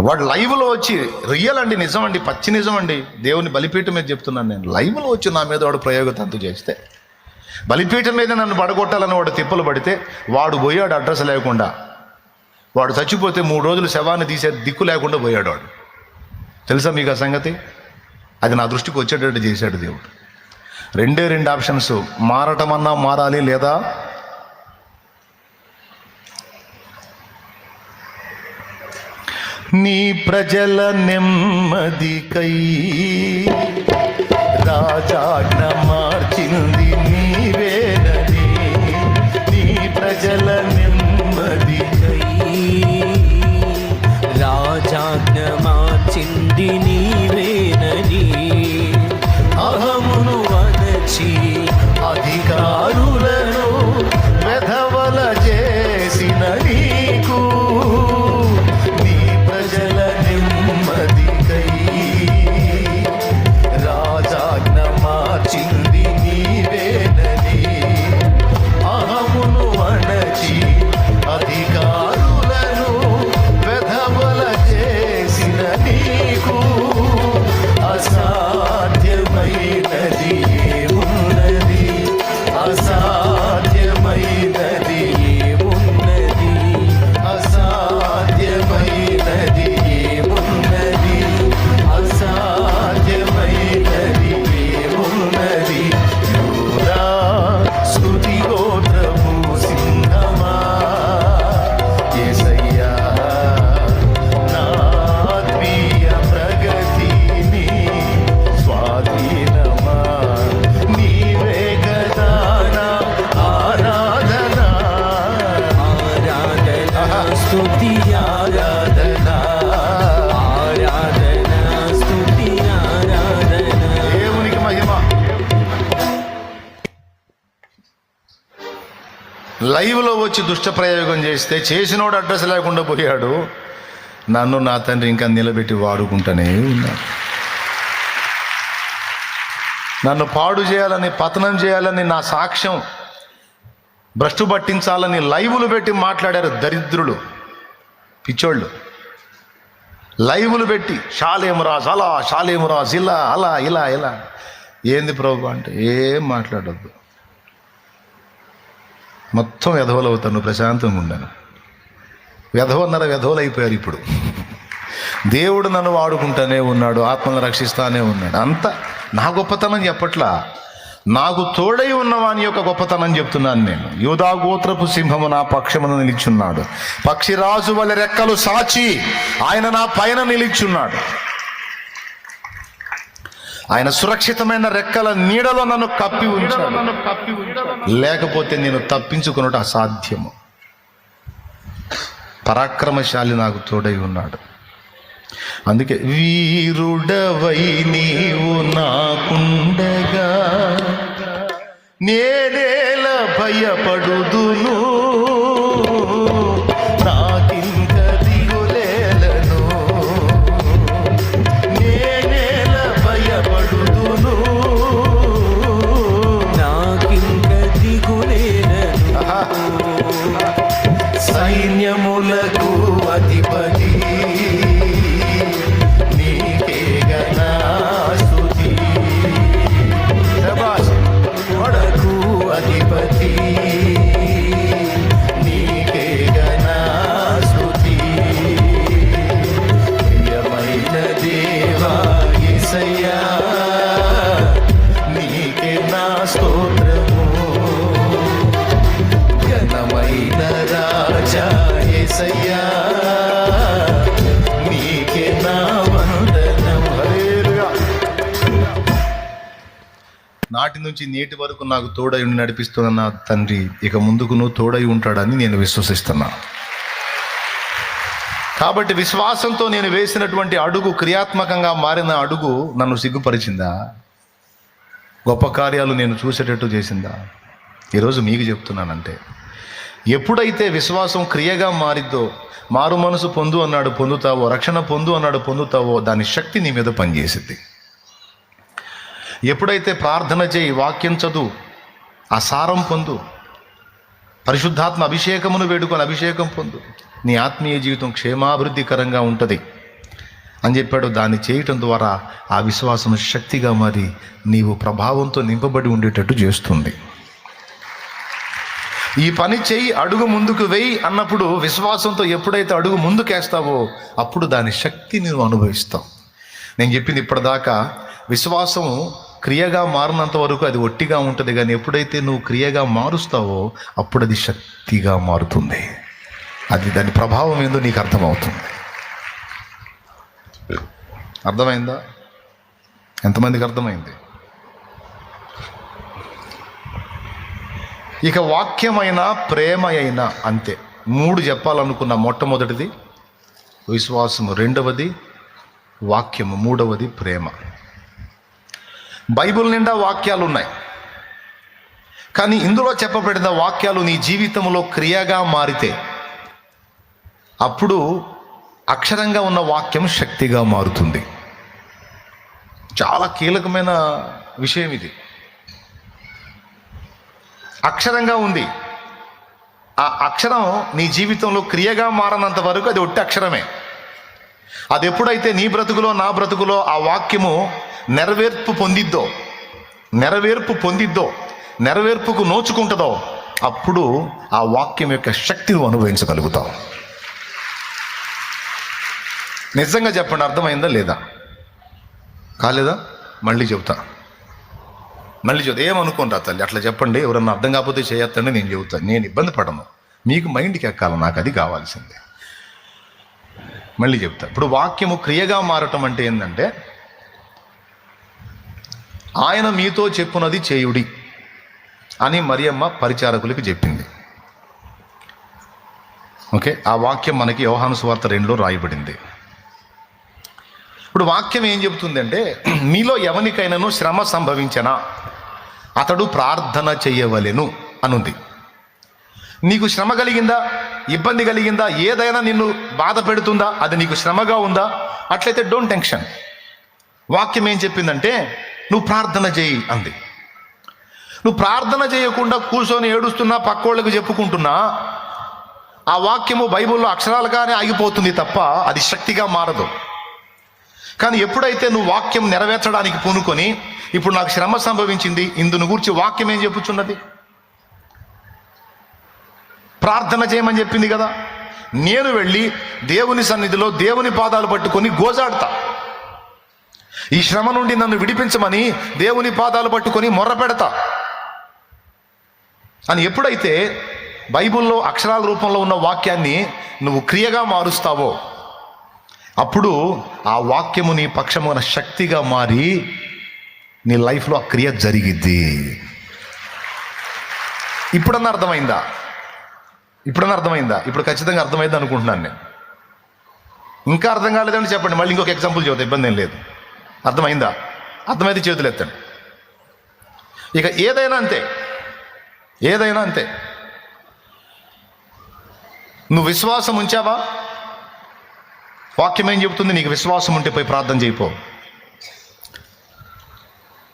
వాడు లైవ్లో వచ్చి రియల్ అండి, నిజం అండి, పచ్చి నిజం అండి, దేవుని బలిపీఠం మీద చెప్తున్నాను నేను. లైవ్లో వచ్చి నా మీద వాడు ప్రయోగ తంతు చేస్తే, బలిపీఠం మీద నన్ను పడగొట్టాలని వాడు తిప్పలు పడితే వాడు పోయాడు అడ్రస్ లేకుండా. వాడు చచ్చిపోతే 3 రోజులు శవాన్ని తీసే దిక్కు లేకుండా పోయాడు వాడు. తెలుసా మీకు ఆ సంగతి? అది నా దృష్టికి వచ్చేటట్టు చేశాడు దేవుడు. 2 ఆప్షన్స్, మారటమన్నా మారాలి, లేదా నీ ప్రజల నెమ్మదికై రాజాజ్ఞ మార్చింది నీవేనని, నీ ప్రజల నెమ్మదికై రాజాజ్ఞ మార్చింది నీవేనని, అహమును వదచి అధికారులను వెధవల చేసిన నీకు, నీ ప్రజల నెమ్మదికై రాజాజ్ఞ మార్చింది నీవేనని, అహమును వణచి అధికారులను వెధవల చేసిన నీకు, అసాధ్యమైనది ఏమున్నది, అసాధ్యమైనది ఏమున్నది, అసాధ్యమైనది ఏమున్నది, అసాధ్యమైనది ఏమున్నది. యూదా స్తుతి గోత్రపు సింహమా, యేసయ్యా నా ఆత్మీయ ప్రగతిని స్వాధీనమా, నీవే కదా నా ఆరాధన, ఆరాధన స్తుతి ఆరాధన, ఆరాధన స్తుతి ఆరాధన. దేవునికి మహిమ. లైవ్లో వచ్చి దుష్ట ప్రయోగం చేస్తే చేసినోడు అడ్రస్ లేకుండా పోయాడు. నన్ను నా తండ్రి ఇంకా నిలబెట్టి వాడుకుంటూనే ఉన్నాడు. నన్ను పాడు చేయాలని, పతనం చేయాలని, నా సాక్ష్యం భ్రష్టు పట్టించాలని లైవ్లు పెట్టి మాట్లాడారు దరిద్రులు, పిచ్చోళ్ళు. లైవ్లు పెట్టి షాలేము రాజు అలా, షాలేము రాజు ఇలా, అలా ఇలా ఇలా. ఏంది ప్రభు అంటే ఏం మాట్లాడొద్దు, మొత్తం వెధవలు అవుతాను, ప్రశాంతంగా ఉండాను. వెధవన్నర వెధవలు అయిపోయారు ఇప్పుడు. దేవుడు నన్ను వాడుకుంటానే ఉన్నాడు, ఆత్మను రక్షిస్తానే ఉన్నాడు. అంత నా గొప్పతనం చెప్పట్లా, నాకు తోడై ఉన్నవాని యొక్క గొప్పతనం చెప్తున్నాను నేను. యూదా గోత్రపు సింహము నా పక్షమున నిలిచున్నాడు, పక్షిరాజు వలె రెక్కలు సాచి ఆయన నా పైన నిలిచున్నాడు. ఆయన సురక్షితమైన రెక్కల నీడలో నన్ను కప్పి ఉంచాడు, లేకపోతే నేను తప్పించుకున్నట్టు అసాధ్యము. పరాక్రమశాలి నాకు తోడై ఉన్నాడు. అందుకే వీరుడవై నీవు నాకుండగా నేనేల భయపడుదును, నాకింక దిగులేలను, నేనేల భయపడుదును, నాకింక దిగులేనను. సైన్యములకు అధిపతి నీకే గనా స్తుతి, శభాష్. వడకు అధిపతి నీకే గనా స్తుతి, ప్రియమైన దేవా యేసయ్యా నీకే నా స్తోత్రము, ఘనమైన రాజా యేసయ్యా నీకే నా వందనం. హల్లెలూయా. నాటి నుంచి నేటి వరకు నాకు తోడై ఉండి నడిపిస్తున్న నా తండ్రి ఇక ముందుకు నువ్వు తోడై ఉంటాడని నేను విశ్వసిస్తున్నా. కాబట్టి విశ్వాసంతో నేను వేసినటువంటి అడుగు, క్రియాత్మకంగా మారిన అడుగు నన్ను సిగ్గుపరిచిందా? గొప్ప కార్యాలు నేను చూసేటట్టు చేసిందా? ఈరోజు మీకు చెప్తున్నానంటే ఎప్పుడైతే విశ్వాసం క్రియగా మారిద్దో, మారు మనసు పొందు అన్నాడు పొందుతావో, రక్షణ పొందు అన్నాడు పొందుతావో, దాని శక్తి నీ మీద పనిచేసింది. ఎప్పుడైతే ప్రార్థన చేయి, వాక్యం చదువు, ఆ సారం పొందు, పరిశుద్ధాత్మ అభిషేకమును వేడుకొని అభిషేకం పొందు, నీ ఆత్మీయ జీవితం క్షేమాభివృద్ధికరంగా ఉంటుంది అని చెప్పాడు. దాన్ని చేయటం ద్వారా ఆ విశ్వాసం శక్తిగా మారి నీవు ప్రభావంతో నింపబడి ఉండేటట్టు చేస్తుంది. ఈ పని చేయి, అడుగు ముందుకు వెయ్యి అన్నప్పుడు విశ్వాసంతో ఎప్పుడైతే అడుగు ముందుకేస్తావో అప్పుడు దాని శక్తి నువ్వు అనుభవిస్తావు. నేను చెప్పింది ఇప్పటిదాకా విశ్వాసం క్రియగా మారినంత వరకు అది ఒట్టిగా ఉంటుంది, కానీ ఎప్పుడైతే నువ్వు క్రియగా మారుస్తావో అప్పుడు అది శక్తిగా మారుతుంది. అది దాని ప్రభావం ఏందో నీకు అర్థమవుతుంది. అర్థమైందా? ఎంతమందికి అర్థమైంది? ఇక వాక్యమైనా ప్రేమ అయినా అంతే. 3 చెప్పాలనుకున్న. మొట్టమొదటిది విశ్వాసము, రెండవది వాక్యము, మూడవది ప్రేమ. బైబిల్ నిండా వాక్యాలు ఉన్నాయి, కానీ ఇందులో చెప్పబడిన వాక్యాలు నీ జీవితంలో క్రియగా మారితే అప్పుడు అక్షరంగా ఉన్న వాక్యం శక్తిగా మారుతుంది. చాలా కీలకమైన విషయం ఇది. అక్షరంగా ఉంది, ఆ అక్షరం నీ జీవితంలో క్రియగా మారనంత వరకు అది ఒట్టి అక్షరమే. అది ఎప్పుడైతే నీ బ్రతుకులో నా బ్రతుకులో ఆ వాక్యము నెరవేర్పు పొందిద్దో, నెరవేర్పుకు నోచుకుంటుందో అప్పుడు ఆ వాక్యం యొక్క శక్తిని అనుభవించగలుగుతావు. నిజంగా చెప్పండి, అర్థమైందా లేదా? కాలేదా? మళ్ళీ చెబుతా. ఏమనుకోండి రా తల్లి, అట్లా చెప్పండి, ఎవరన్నా అర్థం కాకపోతే చేయొద్దండి, నేను చెబుతాను. నేను ఇబ్బంది పడను, మీకు మైండ్కి ఎక్కాలి, నాకు అది కావాల్సిందే. మళ్ళీ చెప్తా. ఇప్పుడు వాక్యము క్రియగా మారటం అంటే ఏంటంటే, ఆయన మీతో చెప్పునది చేయుడి అని మరియమ్మ పరిచారకులకి చెప్పింది. ఓకే, ఆ వాక్యం మనకి యోహాను సువార్త 2లో రాయబడింది. ఇప్పుడు వాక్యం ఏం చెబుతుందంటే, మీలో ఎవరికైనాను శ్రమ సంభవించనా అతడు ప్రార్థన చెయ్యవలెను అనుంది. నీకు శ్రమ కలిగిందా, ఇబ్బంది కలిగిందా, ఏదైనా నిన్ను బాధ పెడుతుందా, అది నీకు శ్రమగా ఉందా, అట్లయితే డోంట్ టెన్షన్. వాక్యం ఏం చెప్పిందంటే నువ్వు ప్రార్థన చేయి అంది. నువ్వు ప్రార్థన చేయకుండా కూర్చొని ఏడుస్తున్నా, పక్కోళ్ళకి చెప్పుకుంటున్నా, ఆ వాక్యము బైబిల్లో అక్షరాలుగానే ఆగిపోతుంది తప్ప అది శక్తిగా మారదు. కానీ ఎప్పుడైతే నువ్వు వాక్యం నెరవేర్చడానికి పూనుకొని, ఇప్పుడు నాకు శ్రమ సంభవించింది, ఇందును గురించి వాక్యం ఏం చెప్పుచున్నది? ప్రార్థన చేయమని చెప్పింది కదా. నేను వెళ్ళి దేవుని సన్నిధిలో దేవుని పాదాలు పట్టుకొని గోజాడతా, ఈ శ్రమ నుండి నన్ను విడిపించమని దేవుని పాదాలు పట్టుకొని మొర్ర పెడతా అని ఎప్పుడైతే బైబిల్లో అక్షరాల రూపంలో ఉన్న వాక్యాన్ని నువ్వు క్రియగా మారుస్తావో అప్పుడు ఆ వాక్యము నీ పక్షమున శక్తిగా మారి నీ లైఫ్లో ఆ క్రియ జరిగిద్ది. ఇప్పుడన్నా అర్థమైందా? ఇప్పుడు ఖచ్చితంగా అర్థమైంది అనుకుంటున్నాను నేను. ఇంకా అర్థం కాలేదని చెప్పండి, మళ్ళీ ఇంకొక ఎగ్జాంపుల్ చెబుతా, ఇబ్బంది ఏం లేదు. అర్థమైందా? అర్థమైతే చేతులు ఎత్తండి. ఇక ఏదైనా అంతే. నువ్వు విశ్వాసం ఉంచావా? వాక్యం ఏం చెబుతుంది? నీకు విశ్వాసం ఉంటే పోయి ప్రార్థన చేయిపో.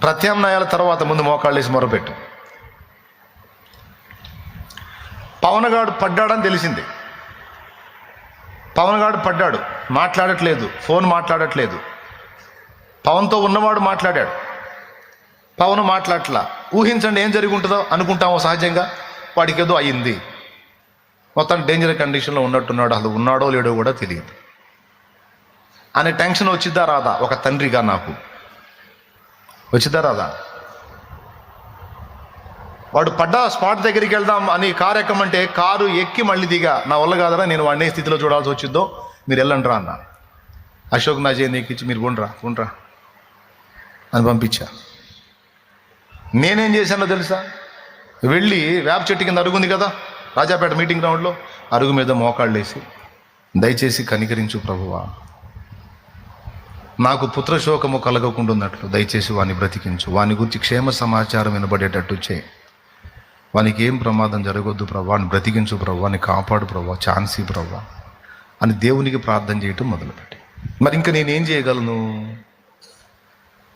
ప్రత్యామ్నాయాల తర్వాత ముందు మోకాళ్ళేసి మొరపెట్టు. పవనగాడు పడ్డాడని తెలిసింది. పవనగాడు పడ్డాడు, మాట్లాడట్లేదు, ఫోన్ మాట్లాడట్లేదు. పవన్తో ఉన్నవాడు మాట్లాడాడు, పవన్ మాట్లాడట్లా. ఊహించండి ఏం జరిగి ఉంటుందో అనుకుంటామో సహజంగా. వాడికి ఏదో అయ్యింది, మొత్తం డేంజర్ కండిషన్లో ఉన్నట్టున్నాడు, అసలు ఉన్నాడో లేడో కూడా తెలియదు అనే టెన్షన్ వచ్చిద్దా రాదా? ఒక తండ్రిగా నాకు వచ్చిద్దా రాదా? వాడు పడ్డ స్పాట్ దగ్గరికి వెళ్దాం అని కారు ఎక్కమంటే కారు ఎక్కి మళ్ళీ దిగా, నా వల్ల కాదరా, నేను వాడినే స్థితిలో చూడాల్సి వచ్చిద్దో, మీరు వెళ్ళండి రా అన్న. అశోక్ నా చేయి నీకు ఇచ్చి మీరు గుండ్రా అని పంపించా. నేనేం చేశానో తెలుసా? వెళ్ళి వేప చెట్టు కింద అరుగుంది కదా రాజాపేట మీటింగ్ గ్రౌండ్లో, అరుగు మీద మోకాళ్ళు వేసి, దయచేసి కనికరించు ప్రభువా, నాకు పుత్రశోకము కలగకుండా ఉన్నట్లు దయచేసి వాని బ్రతికించు, వాని గురించి క్షేమ సమాచారం వినబడేటట్టు చేయి, వానికి ఏం ప్రమాదం జరగొద్దు ప్రభా, వాడిని బ్రతికించు ప్రభా, వాడిని కాపాడు ప్రభా, ఛాన్సీ ప్రభా అని దేవునికి ప్రార్థన చేయటం మొదలుపెట్టి, మరి ఇంకా నేనేం చేయగలను?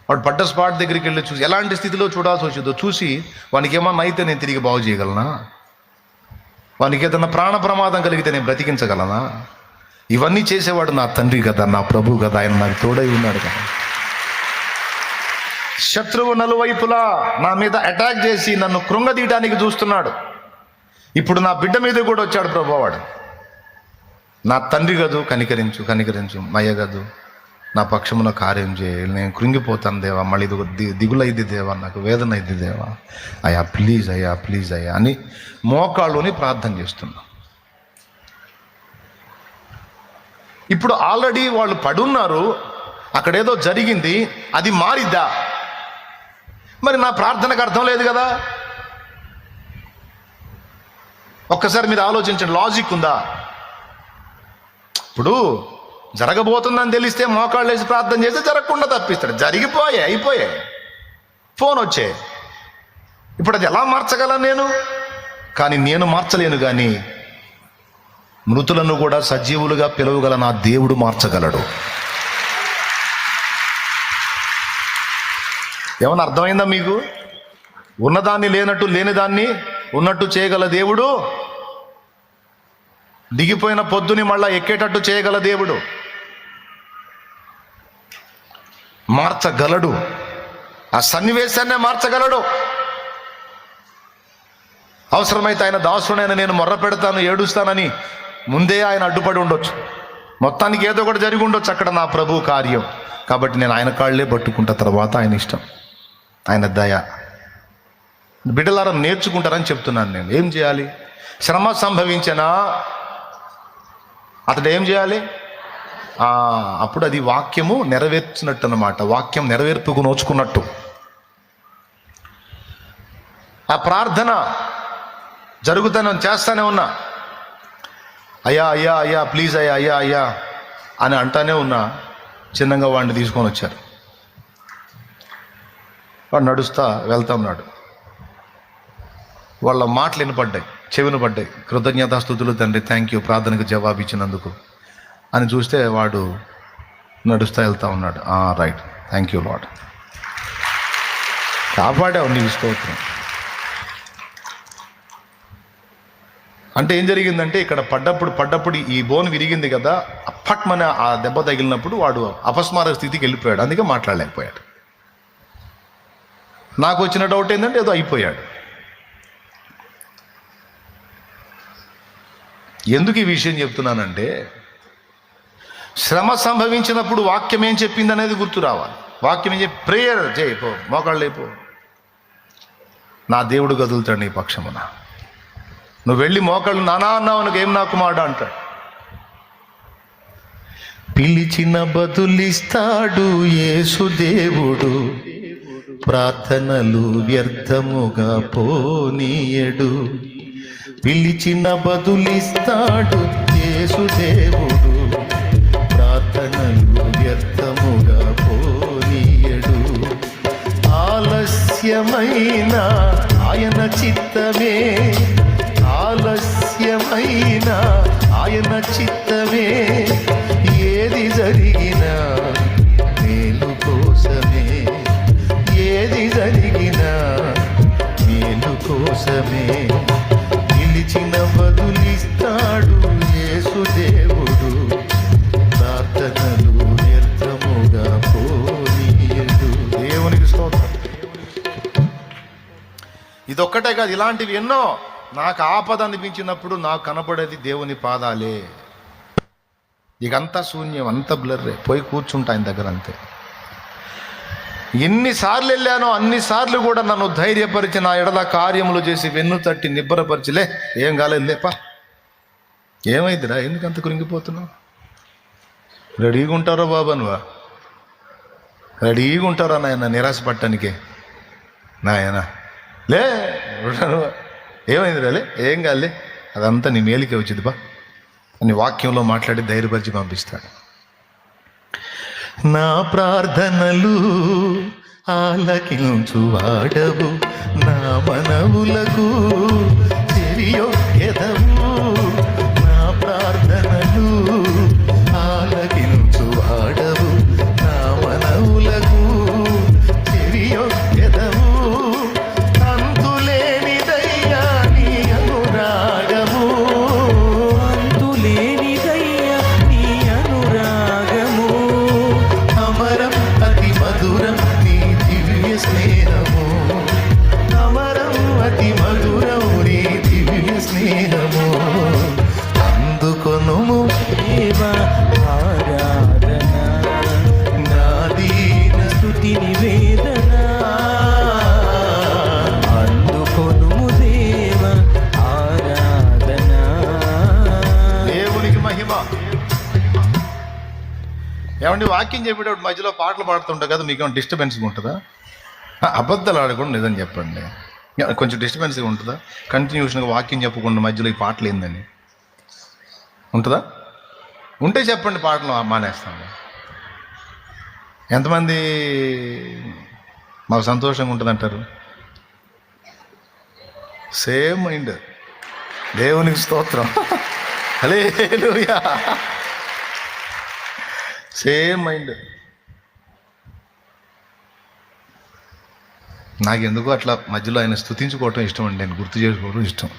వాడు పడ్డ స్పాట్ దగ్గరికి వెళ్ళి చూసి ఎలాంటి స్థితిలో చూడాల్సి వచ్చిందో చూసి వానికి ఏమన్నా అయితే నేను తిరిగి బాగు చేయగలనా? వానికి ఏదన్నా ప్రాణ ప్రమాదం కలిగితే నేను బ్రతికించగలనా? ఇవన్నీ చేసేవాడు నా తండ్రి కదా, నా ప్రభు కదా, ఆయన నాకు తోడై ఉన్నాడు కదా. శత్రువు నలువైపులా నా మీద అటాక్ చేసి నన్ను కృంగదీయడానికి చూస్తున్నాడు. ఇప్పుడు నా బిడ్డ మీద కూడా వచ్చాడు ప్రభు. వాడు నా తండ్రి కదూ, కనికరించు కనికరించు, మయ్య కదూ, నా పక్షమున కార్యం చేయ, నేను కృంగిపోతాను దేవా, మళ్ళీ ఇది దిగులైద్ది దేవా, నాకు వేదన అయింది దేవా, అయ్యా ప్లీజ్ అయ్యా ప్లీజ్ అయ్యా అని మోకాళ్ళుని ప్రార్థన చేస్తున్నా. ఇప్పుడు ఆల్రెడీ వాళ్ళు పడున్నారు, అక్కడేదో జరిగింది, అది మారిద్దా? మరి నా ప్రార్థనకు అర్థం లేదు కదా. ఒక్కసారి మీరు ఆలోచించండి, లాజిక్ ఉందా? ఇప్పుడు జరగబోతుందని తెలిస్తే మోకాళ్ళు వేసి ప్రార్థన చేస్తే జరగకుండా తప్పిస్తాడు. అయిపోయాయి, ఫోన్ వచ్చే, ఇప్పుడు అది ఎలా మార్చగలను నేను? కానీ నేను మార్చలేను, కానీ మృతులను కూడా సజీవులుగా పిలవగల నా దేవుడు మార్చగలడు. ఏమన్నా అర్థమైందా మీకు? ఉన్నదాన్ని లేనట్టు, లేనిదాన్ని ఉన్నట్టు చేయగల దేవుడు, దిగిపోయిన పొద్దుని మళ్ళా ఎక్కేటట్టు చేయగల దేవుడు, మార్చగలడు. ఆ సన్నివేశాన్నే మార్చగలడు. అవసరమైతే ఆయన దాసుడైన నేను మొర్ర పెడతాను, ఏడుస్తానని ముందే ఆయన అడ్డుపడి ఉండొచ్చు. మొత్తానికి ఏదో ఒకటి జరిగి ఉండొచ్చు అక్కడ నా ప్రభు కార్యం. కాబట్టి నేను ఆయన కాళ్ళే పట్టుకుంటా, తర్వాత ఆయన ఇష్టం, ఆయన దయ. బిడ్డలారా నేర్చుకుంటారని చెప్తున్నాను నేను. ఏం చేయాలి? శ్రమ సంభవించినా అతడు ఏం చేయాలి? అప్పుడు అది వాక్యము నెరవేర్చినట్టు అన్నమాట. వాక్యం నెరవేర్పుకు నోచుకున్నట్టు. ఆ ప్రార్థన చేస్తానే ఉన్నా, అయ్యా అయ్యా అయ్యా ప్లీజ్ అయ్యా అయ్యా అయ్యా అని అంటానే ఉన్నా. చిన్నగా వాడిని తీసుకొని వచ్చారు. వాడు నడుస్తా వెళ్తా ఉన్నాడు. వాళ్ళ మాటలు వినపడ్డాయి, చెవిన పడ్డాయి. కృతజ్ఞతాస్తుతులు తండ్రి, థ్యాంక్ యూ, ప్రార్థనకు జవాబు ఇచ్చినందుకు అని చూస్తే వాడు నడుస్తా వెళ్తా ఉన్నాడు. రైట్, థ్యాంక్ యూ లార్డ్, కాపాడావు, నీకు స్తోత్రం. అంటే ఏం జరిగిందంటే ఇక్కడ పడ్డప్పుడు ఈ బోన్ విరిగింది కదా, అప్పట్మని ఆ దెబ్బ తగిలినప్పుడు వాడు అపస్మారక స్థితికి వెళ్ళిపోయాడు. అందుకే మాట్లాడలేకపోయాడు. నాకు వచ్చిన డౌట్ ఏంటంటే ఏదో అయిపోయాడు. ఎందుకు ఈ విషయం చెప్తున్నానంటే, శ్రమ సంభవించినప్పుడు వాక్యం ఏం చెప్పింది అనేది గుర్తు రావాలి. వాక్యం ఏం చెప్పి ప్రేయర్ చేయిపో, మోకాళ్ళు లేపో, నా దేవుడు కదులుతాడు నీ పక్షమున. నువ్వు వెళ్ళి మోకాళ్ళు నానా అన్నావు, ఏం నాకు మాట అంటాడు. పిలిచిన బదులిస్తాడు యేసు దేవుడు, ప్రార్థనలు వ్యర్థముగా పోనీయడు. పిలిచిన బదులిస్తాడు యేసు దేవుడు, ప్రార్థనలు వ్యర్థముగా పోనీయడు. ఆలస్యమైన ఆయన చిత్తమే, ఆలస్యమైన ఆయన చిత్తమే, ఏది జరిగినా మేలు కోసమే, ఏది జరిగినా మేలు కోసమే. పిలిచిన బదులిస్తాడు యేసు దేవుడు, ప్రార్థనలు వ్యర్థముగా పోనీయడు. దేవునికి స్తోత్రం. ఇదొక్కటే కాదు, ఇలాంటివి ఎన్నో. నాకు ఆపద అనిపించినప్పుడు నాకు కనపడేది దేవుని పాదాలే. ఇకంతా శూన్యం, అంత బ్లర్రే. పోయి కూర్చుంటా ఆయన దగ్గర, అంతే. ఎన్నిసార్లు వెళ్ళానో అన్నిసార్లు కూడా నన్ను ధైర్యపరిచి నా ఎడల కార్యములు చేసి వెన్ను తట్టి నిబ్బరపరిచిలే, ఏం కాలేదు లేపా, ఏమైందిరా, ఎందుకంత కృంగిపోతున్నావు? రెడీగా ఉంటారో బాబా, నువ్వా రెడీగా ఉంటారా నాయన నిరాశపడటానికే? నాయన లే, ఏమైంది రాలే, ఏం కాలే, అదంతా నీ మేలుకే వచ్చింది బా అని వాక్యంలో మాట్లాడి ధైర్యపరిచి పంపిస్తాడు. నా ప్రార్థనలు ఆలకించువాడవు నా మనవులకు చెవియొక్కెదవు నా ప్రార్థనలు. ఆలకించువాడవు నా మనవులకు చెవియొక్కెదవు. అంతులేనిదయ్యా నీ అనురాగము, అంతులేనిదయ్యా నీ అనురాగము. అమరం అతి మధురం నీ దివ్య స్నేహము. అమరం అతి మధురం నీ దివ్య స్నేహము. అందుకొనుము దేవా ఆరాధన, నా దీన స్తుతి నివేదన. అందుకొనుము దేవా ఆరాధన. దేవునికి మహిమ. ఏమండి, వాక్యం చెప్పేటప్పుడు మధ్యలో పాటలు పాడుతుంటా కదా, మీకు ఏమైనా డిస్టర్బెన్స్గా ఉంటుందా? అబద్ధాలు ఆడకుండా నిజం చెప్పండి. కొంచెం డిస్టర్బెన్స్గా ఉంటుందా? కంటిన్యూషన్గా వాక్యం చెప్పకుండా మధ్యలో ఈ పాటలు ఏందని ఉంటుందా? ఉంటే చెప్పండి, పాటలు మానేస్తాను. ఎంతమంది మాకు సంతోషంగా ఉంటుంది అంటారు? Same mind. దేవునికి స్తోత్రం. హల్లెలూయా. Same mind. నాకెందుకు అట్లా మధ్యలో ఆయన స్తుతించుకోవటం ఇష్టం అండి, నేను గుర్తు చేసుకోవడం ఇష్టం.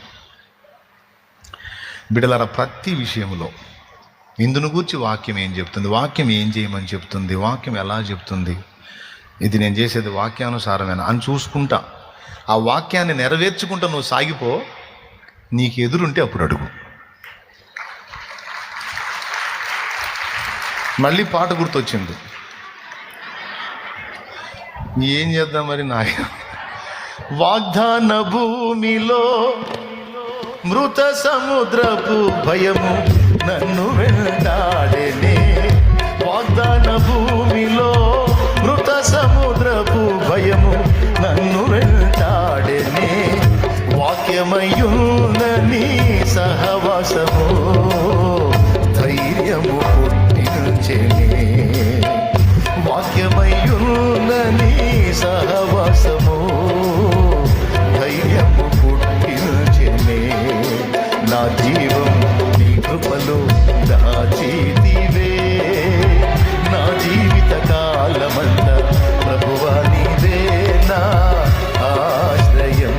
బిడ్డలారా, ప్రతి విషయంలో ఇందును గూర్చి వాక్యం ఏం చెప్తుంది, వాక్యం ఏం చేయమని చెప్తుంది, వాక్యం ఎలా చెప్తుంది, ఇది నేను చేసేది వాక్యానుసారమేనా అని చూసుకుంటా, ఆ వాక్యాన్ని నెరవేర్చుకుంటా నువ్వు సాగిపో. నీకు ఎదురుంటే అప్పుడు అడుగు. మళ్ళీ పాట గుర్తొచ్చింది. ఏం చేద్దాం మరి? వాగ్దాన భూమిలో మృత సముద్రపు భయము నన్ను వెంటాడేనే. వాగ్దాన భూమిలో మృత సముద్రపు భయము నన్ను వెంటాడేనే. వాక్యమయున్న నీ సహవాసము ధైర్యము పుట్టించెనే. వాక్యమయున్న నీ సహవాసము ధైర్యము పుట్టించెనే. నా జీవం నీ కృపలో దాచితివే. నా జీవిత కాలమంతా ప్రభువా నీవే నా ఆశ్రయం.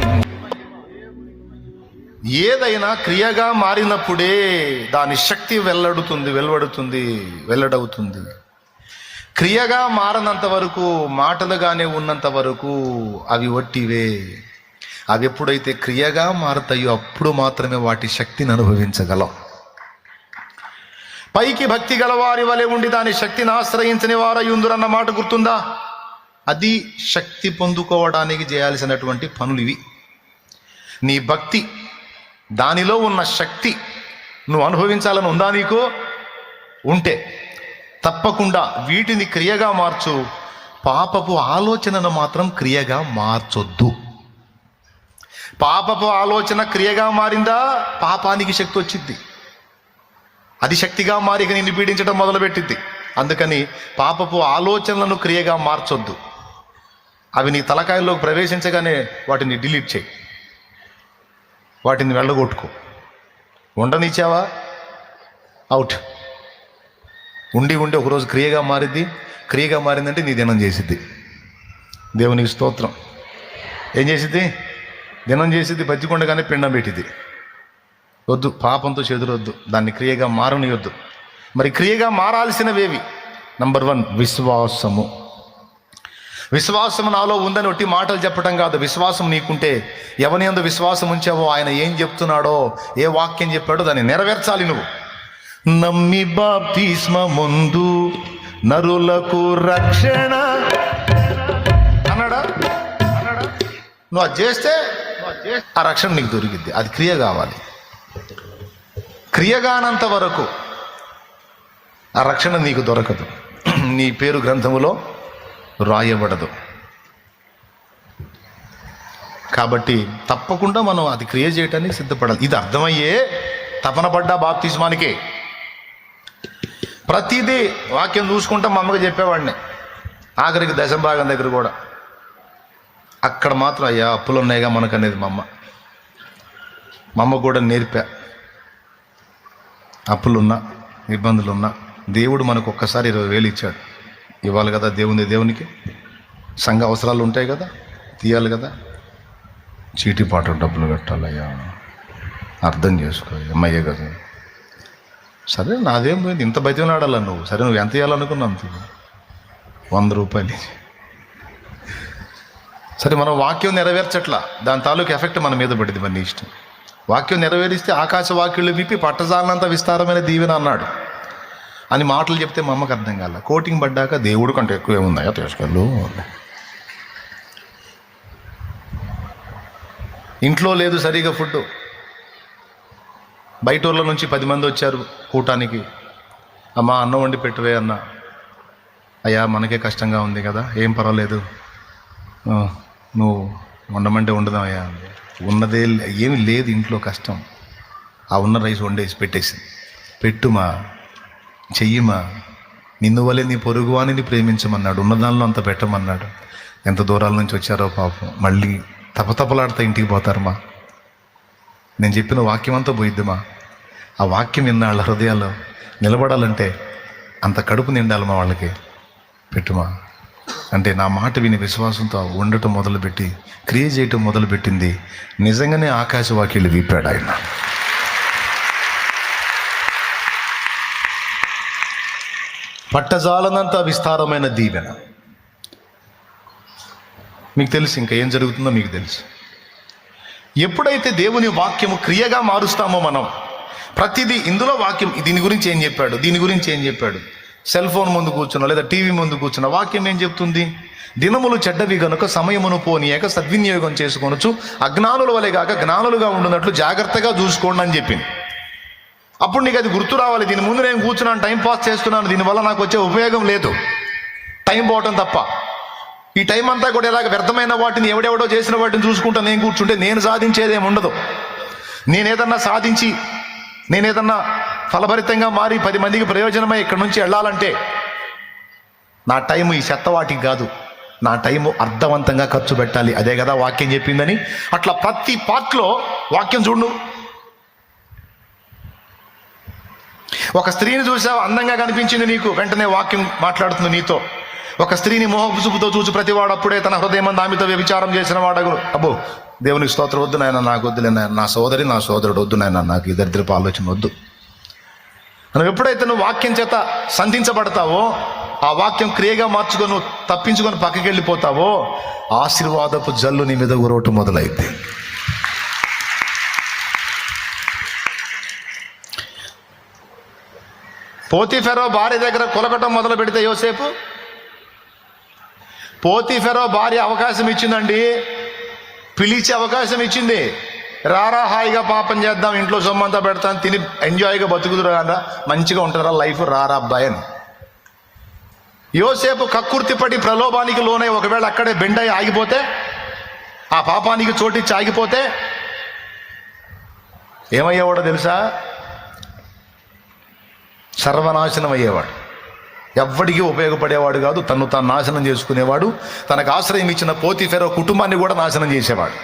ఏదైనా క్రియగా మారినప్పుడే దాని శక్తి వెల్లడవుతుంది. క్రియగా మారనంత వరకు, మాటలుగానే ఉన్నంత వరకు అవి వట్టివే. అవి ఎప్పుడైతే క్రియగా మారతాయో అప్పుడు మాత్రమే వాటి శక్తిని అనుభవించగలం. పైకి భక్తి గలవారి వలె ఉండి దాని శక్తిని ఆశ్రయించని వారయుందురన్న మాట గుర్తుందా? అది శక్తి పొందుకోవడానికి చేయాల్సినటువంటి పనులు ఇవి. నీ భక్తి, దానిలో ఉన్న శక్తి నువ్వు అనుభవించాలని ఉందా నీకు? ఉంటే తప్పకుండా వీటిని క్రియగా మార్చు. పాపపు ఆలోచనను మాత్రం క్రియగా మార్చొద్దు. పాపపు ఆలోచన క్రియగా మారిందా, పాపానికి శక్తి వచ్చింది. అది శక్తిగా మారి నిన్ను పీడించడం మొదలుపెట్టింది. అందుకని పాపపు ఆలోచనలను క్రియగా మార్చొద్దు. అవి నీ తలకాయల్లోకి ప్రవేశించగానే వాటిని డిలీట్ చేయి, వాటిని వెళ్ళగొట్టుకో. ఉండనిచ్చావా, అవుట్. ఉండి ఒకరోజు క్రియగా మారిద్ది. క్రియగా మారిందంటే నీ దినం చేసిద్ది. దేవునికి స్తోత్రం. ఏం చేసిద్ది? దినం చేసిద్ది. బతికొండగానే పిండం పెట్టిద్ది. వద్దు, పాపంతో చెదురొద్దు, దాన్ని క్రియగా మారనియొద్దు. మరి క్రియగా మారాల్సినవేవి? నంబర్ 1 విశ్వాసము. విశ్వాసం నాలో ఉందని ఒట్టి మాటలు చెప్పడం కాదు. విశ్వాసం నీకుంటే, ఎవని యందు విశ్వాసం ఉంచావో ఆయన ఏం చెప్తున్నాడో, ఏ వాక్యం చెప్పాడో దాన్ని నెరవేర్చాలి నువ్వు. నమ్మి బాప్తిస్మముందు నరులకు రక్షణ అన్నాడా? నువ్వు అది చేస్తే ఆ రక్షణ నీకు దొరికిద్ది. అది క్రియ కావాలి. క్రియగానంత వరకు ఆ రక్షణ నీకు దొరకదు. నీ పేరు గ్రంథములో రాయబడదు. కాబట్టి తప్పకుండా మనం అది క్రియ చేయటానికి సిద్ధపడాలి. ఇది అర్థమయ్యే తపన పడ్డా బాప్తిస్మానికే. ప్రతిదీ వాక్యం చూసుకుంటా మా అమ్మకి చెప్పేవాడిని. ఆఖరికి దశంభాగం దగ్గర కూడా అక్కడ మాత్రం అయ్యా అప్పులు ఉన్నాయిగా మనకు అనేది మా అమ్మ కూడా నేర్పా. అప్పులున్నా ఇబ్బందులున్నా దేవుడు మనకు ఒక్కసారి 20,000 ఇచ్చాడు. ఇవ్వాలి కదా దేవునికి. సంఘ అవసరాలు ఉంటాయి కదా, తీయాలి కదా. చీటీ పాట డబ్బులు కట్టాలయ్యా, అర్థం చేసుకో అమ్మయ్యే కదా. సరే నాదేం పోయింది, ఇంత బతిమలాడాల నువ్వు. సరే నువ్వు ఎంత ఇవ్వాలనుకున్నావు అంత 100 రూపాయలు. సరే మనం వాక్యం నెరవేర్చట్లా, దాని తాలూకు ఎఫెక్ట్ మన మీద పడింది. మన ఇష్టం. వాక్యం నెరవేరిస్తే ఆకాశ వాక్యులు విప్పి పట్టజాలనంత విస్తారమైన దీవెన అన్నాడు అని మాటలు చెప్తే మా అమ్మకు అర్థం కాల. కోటింగ్ పడ్డాక దేవుడు కంటే ఎక్కువ ఏముందా తీసుకెళ్ళు. ఇంట్లో లేదు సరిగా ఫుడ్. బయట ఊళ్ళ నుంచి 10 మంది వచ్చారు కూటానికి. అమ్మా అన్నం వండి పెట్టువే అన్న. అయ్యా మనకే కష్టంగా ఉంది కదా, ఏం పర్వాలేదు నువ్వు వండమంటే వండుదాం అయ్యా. ఉన్నదే ఏమి లేదు ఇంట్లో, కష్టం. ఆ ఉన్న రైస్ వండేసి పెట్టేసింది. పెట్టుమా, చెయ్యమా, నిన్ను వలె నీ పొరుగువానిని ప్రేమించమన్నాడు, ఉన్నదానిలో అంత పెట్టమన్నాడు. ఎంత దూరాల నుంచి వచ్చారో పాపం, మళ్ళీ తపతపలాడుతూ ఇంటికి పోతారమ్మా. నేను చెప్పిన వాక్యం అంతా పోయిద్దిమా. ఆ వాక్యం విన్న వాళ్ళ హృదయాల్లో నిలబడాలంటే అంత కడుపు నిండాలి మా వాళ్ళకి. పెట్టుమా అంటే నా మాట విని విశ్వాసంతో ఉండటం మొదలుపెట్టి క్రియ చేయటం మొదలుపెట్టింది. నిజంగానే ఆకాశ వాక్యాలు విప్పాడు ఆయన. పట్టజాలనంత విస్తారమైన దీవెన. మీకు తెలుసు ఇంకా ఏం జరుగుతుందో మీకు తెలుసు. ఎప్పుడైతే దేవుని వాక్యము క్రియగా మారుస్తామో మనం, ప్రతిదీ ఇందులో వాక్యం దీని గురించి ఏం చెప్పాడు, దీని గురించి ఏం చెప్పాడు. సెల్ ఫోన్ ముందు కూర్చున్నా లేదా టీవీ ముందు కూర్చున్న వాక్యం ఏం చెప్తుంది? దినములు చెడ్డవి గనుక సమయమును పోనీయక సద్వినియోగం చేసుకొనొచ్చు, అజ్ఞానుల వలె కాక జ్ఞానులుగా ఉండునట్లు జాగ్రత్తగా చూసుకోండి అని చెప్పింది. అప్పుడు నీకు అది గుర్తు రావాలి. దీని ముందు నేను కూర్చున్నాను, టైం పాస్ చేస్తున్నాను, దీనివల్ల నాకు వచ్చే ఉపయోగం లేదు, టైం పోవటం తప్ప. ఈ టైం అంతా కూడా ఇలాగ వ్యర్థమైన వాటిని ఎవడెవడో చేసిన వాటిని చూసుకుంటా నేను కూర్చుంటే నేను సాధించేది ఏమి ఉండదు. నేనేదన్నా సాధించి నేనేదన్నా ఫలభరితంగా మారి 10 మందికి ప్రయోజనమై ఇక్కడి నుంచి వెళ్ళాలంటే నా టైం ఈ చెత్త వాటికి కాదు, నా టైము అర్థవంతంగా ఖర్చు పెట్టాలి. అదే కదా వాక్యం చెప్పిందని. అట్లా ప్రతి పార్ట్లో వాక్యం చూడు. ఒక స్త్రీని చూసావు, అందంగా కనిపించింది నీకు, వెంటనే వాక్యం మాట్లాడుతుంది నీతో. ఒక స్త్రీని మోహపు చూపుతో చూసి ప్రతివాడు అప్పుడే తన హృదయం ఆమెతో వ్యభిచారం చేసిన వాడగు. అబ్బో దేవునికి స్తోత్రం, వద్దు నాయన, నాకు వద్దులే నాయన, నా సోదరి నా సోదరుడు వద్దు నాయన, నాకు ఈ దరిద్రపు ఆలోచన వద్దు. నువ్వు ఎప్పుడైతే నువ్వు వాక్యం చేత సంధించబడతావో, ఆ వాక్యం క్రియగా మార్చుకొని నువ్వు తప్పించుకొని పక్కకి వెళ్ళిపోతావో, ఆశీర్వాదపు జల్లు నీ మీద గురవటం మొదలైంది. పోతీఫెరో భార్య దగ్గర కులకటం మొదలు పెడితే యోసేపు, పోతీఫెరో భార్య అవకాశం ఇచ్చిందండి, పిలిచి అవకాశం ఇచ్చింది. రారా హాయిగా పాపం చేద్దాం, ఇంట్లో సొమ్మంతా పెడతాను, తిని ఎంజాయ్గా బతుకుదురు కదా, మంచిగా ఉంటారా లైఫ్, రారా అబ్బాయి అని. యోసేపు కక్కుర్తిపడి ప్రలోభానికి లోనై ఒకవేళ అక్కడే బెండై ఆగిపోతే, ఆ పాపానికి చోటిచ్చి ఆగిపోతే ఏమయ్యేవాడో తెలుసా? సర్వనాశనం అయ్యేవాడు. ఎవ్వడికి ఉపయోగపడేవాడు కాదు, తను తాను నాశనం చేసుకునేవాడు. తనకు ఆశ్రయం ఇచ్చిన పోతీఫెరో కుటుంబాన్ని కూడా నాశనం చేసేవాడు.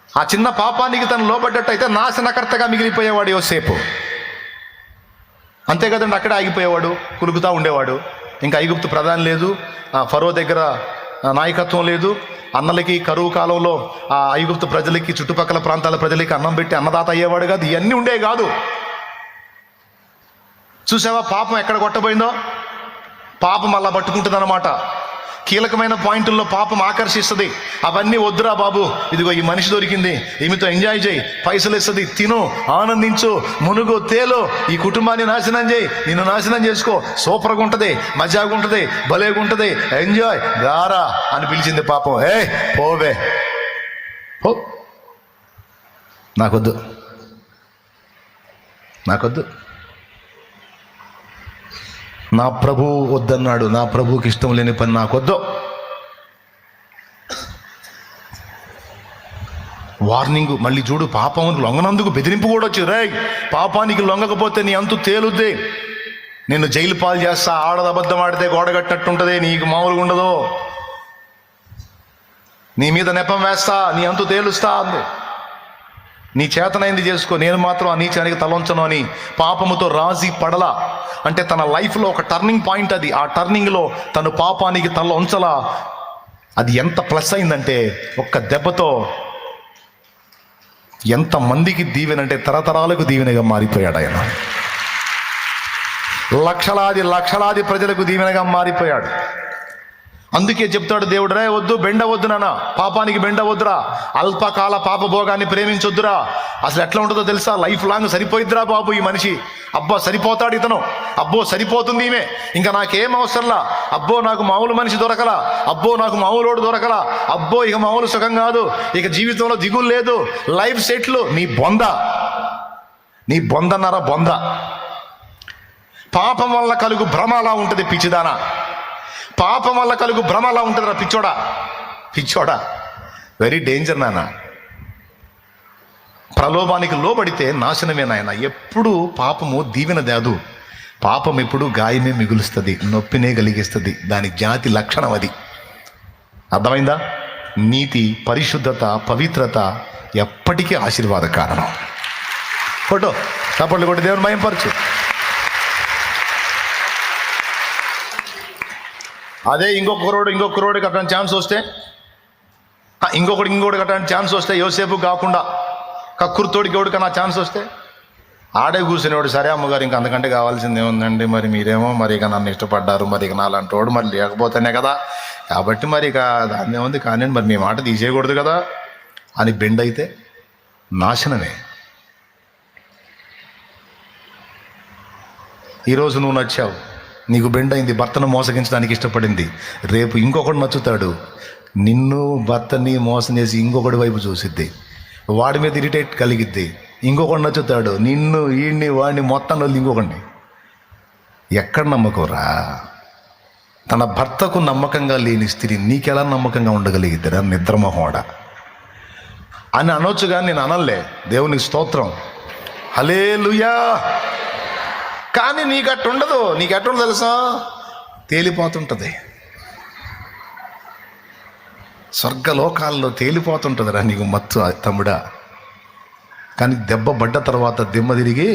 ఆ చిన్న పాపానికి తను లోబడ్డట్టయితే నాశనకర్తగా మిగిలిపోయేవాడు యోసేపు. అంతే కదండి, అక్కడే ఆగిపోయేవాడు, కులుకుతూ ఉండేవాడు. ఇంకా ఐగుప్తు ప్రధాని లేదు, ఫరో దగ్గర నాయకత్వం లేదు. అన్నలకి కరువు కాలంలో ఆ ఐగుప్తు ప్రజలకి, చుట్టుపక్కల ప్రాంతాల ప్రజలకి అన్నం పెట్టి అన్నదాత అయ్యేవాడు కాదు. ఇవన్నీ ఉండే కాదు. చూసావా పాపం ఎక్కడ కొట్టబోయిందో? పాపం అలా పట్టుకుంటుంది అన్నమాట. కీలకమైన పాయింట్ల్లో పాపం ఆకర్షిస్తుంది. అవన్నీ వద్దురా బాబు, ఇదిగో ఈ మనిషి దొరికింది, ఈమెతో ఎంజాయ్ చేయి, పైసలు ఇస్తుంది, తిను, ఆనందించు, మునుగు, తేలు, ఈ కుటుంబాన్ని నాశనం చేయి, నిన్ను నాశనం చేసుకో, సూపర్గా ఉంటుంది, మజాగా ఉంటుంది, భలేగా ఉంటుంది, ఎంజాయ్ గారా అని పిలిచింది పాపం. పోవే పో, నాకొద్దు, నాకొద్దు, నా ప్రభు వద్దన్నాడు, నా ప్రభుకి ఇష్టం లేని పని నాకొద్దు. వార్నింగ్. మళ్ళీ చూడు, పాపం లొంగనందుకు బెదిరింపు కూడా వచ్చి, రే పాపానికి లొంగకపోతే నీ అంతు తేలుద్ది, నిన్ను జైలు పాలు చేస్తా, ఆడది అబద్ధం ఆడితే గోడగట్టినట్టుంటుంది, నీకు మామూలుగా ఉండదు. నీ మీద నెపం వేస్తా, నీ అంతు తేలుస్తా అంది. నీ చేతనైంది చేసుకో, నేను మాత్రం ఆ నీచానికి తలొంచను అని పాపముతో రాజీ పడలా. అంటే తన లైఫ్లో ఒక టర్నింగ్ పాయింట్ అది. ఆ టర్నింగ్లో తను పాపానికి తల ఉంచలా. అది ఎంత ప్లస్ అయిందంటే ఒక్క దెబ్బతో ఎంతమందికి దీవెనంటే తరతరాలకు దీవెనగా మారిపోయాడు ఆయన. లక్షలాది ప్రజలకు దీవెనగా మారిపోయాడు. అందుకే చెప్తాడు దేవుడు, రే వద్దు, బెండవద్దు నాన్న, పాపానికి బెండవద్దురా, అల్పకాల పాప భోగాన్ని ప్రేమించొద్దురా. అసలు ఎట్లా ఉంటుందో తెలుసా? లైఫ్ లాంగ్ సరిపోయిద్దిరా బాబు ఈ మనిషి. అబ్బో సరిపోతాడు ఇతను, అబ్బో సరిపోతుంది ఈమె, ఇంకా నాకేం అవసరంలా, అబ్బో నాకు మామూలు మనిషి దొరకలా, అబ్బో నాకు మామూలోడు దొరకలా, అబ్బో ఇక మామూలు సుఖం కాదు, ఇక జీవితంలో దిగులు లేదు, లైఫ్ సెట్లు. నీ బొందన్నారా బొంద. పాపం వల్ల కలుగు భ్రమ అలా ఉంటుంది పిచ్చిదానా. పాపం వల్ల కలుగు భ్రమ అలా ఉంటుందిరా పిచ్చోడా. వెరీ డేంజర్ నాన్న. ప్రలోభానికి లోబడితే నాశనమే నాయన. ఎప్పుడు పాపము దీవెన దాదు. పాపం ఎప్పుడు గాయమే మిగులుస్తుంది, నొప్పినే కలిగిస్తుంది. దాని జాతి లక్షణం అది. అర్థమైందా? నీతి, పరిశుద్ధత, పవిత్రత ఎప్పటికీ ఆశీర్వాద కారణం. ఫోటో చప్పట్లు కొట్టి దేవుని మహిమపరచు. అదే ఇంకొకరోడికి అట్లాంటి ఛాన్స్ వస్తే, ఇంకొకటికి అట్లాంటి ఛాన్స్ వస్తే, యోసేపు కాకుండా కక్కుర్తోడికి ఎవడికి నా ఛాన్స్ వస్తే ఆడే కూర్చునేవాడు. సరే అమ్మగారు, ఇంకా అంతకంటే కావాల్సింది ఏముందండి, మరి మీరేమో మరి ఇక నన్ను ఇష్టపడ్డారు, మరి ఇక నాలాంటి వాడు మరి లేకపోతేనే కదా, కాబట్టి మరి ఇక దాన్ని ఏముంది కానీ మరి మీ మాట తీసేయకూడదు కదా అని బెండ్ అయితే నాశనమే. ఈరోజు నువ్వు నచ్చావు, నీకు బెండ్ అయింది, భర్తను మోసగించడానికి ఇష్టపడింది. రేపు ఇంకొకటి నచ్చుతాడు, నిన్ను భర్తని మోసం చేసి ఇంకొకటి వైపు చూసిద్ది, వాడి మీద ఇరిటేట్ కలిగిద్ది. ఇంకొకటి నచ్చుతాడు, నిన్ను వీడిని వాడిని మొత్తం వాళ్ళు ఇంకొకడిని. ఎక్కడ నమ్మకరా? తన భర్తకు నమ్మకంగా లేని స్త్రీ నీకెలా నమ్మకంగా ఉండగలిగిద్దరా? నిద్రమోహోడ అని అనొచ్చు, కానీ నేను అనలే. దేవునికి స్తోత్రం, హల్లెలూయా. కానీ నీకు అట్టు ఉండదు. నీకు ఎట్టుండదు తెలుసా? తేలిపోతుంటుంది, స్వర్గలోకాల్లో తేలిపోతుంటుందిరా నీకు మత్తు తమ్ముడా. కానీ దెబ్బ పడ్డ తర్వాత దిమ్మ తిరిగి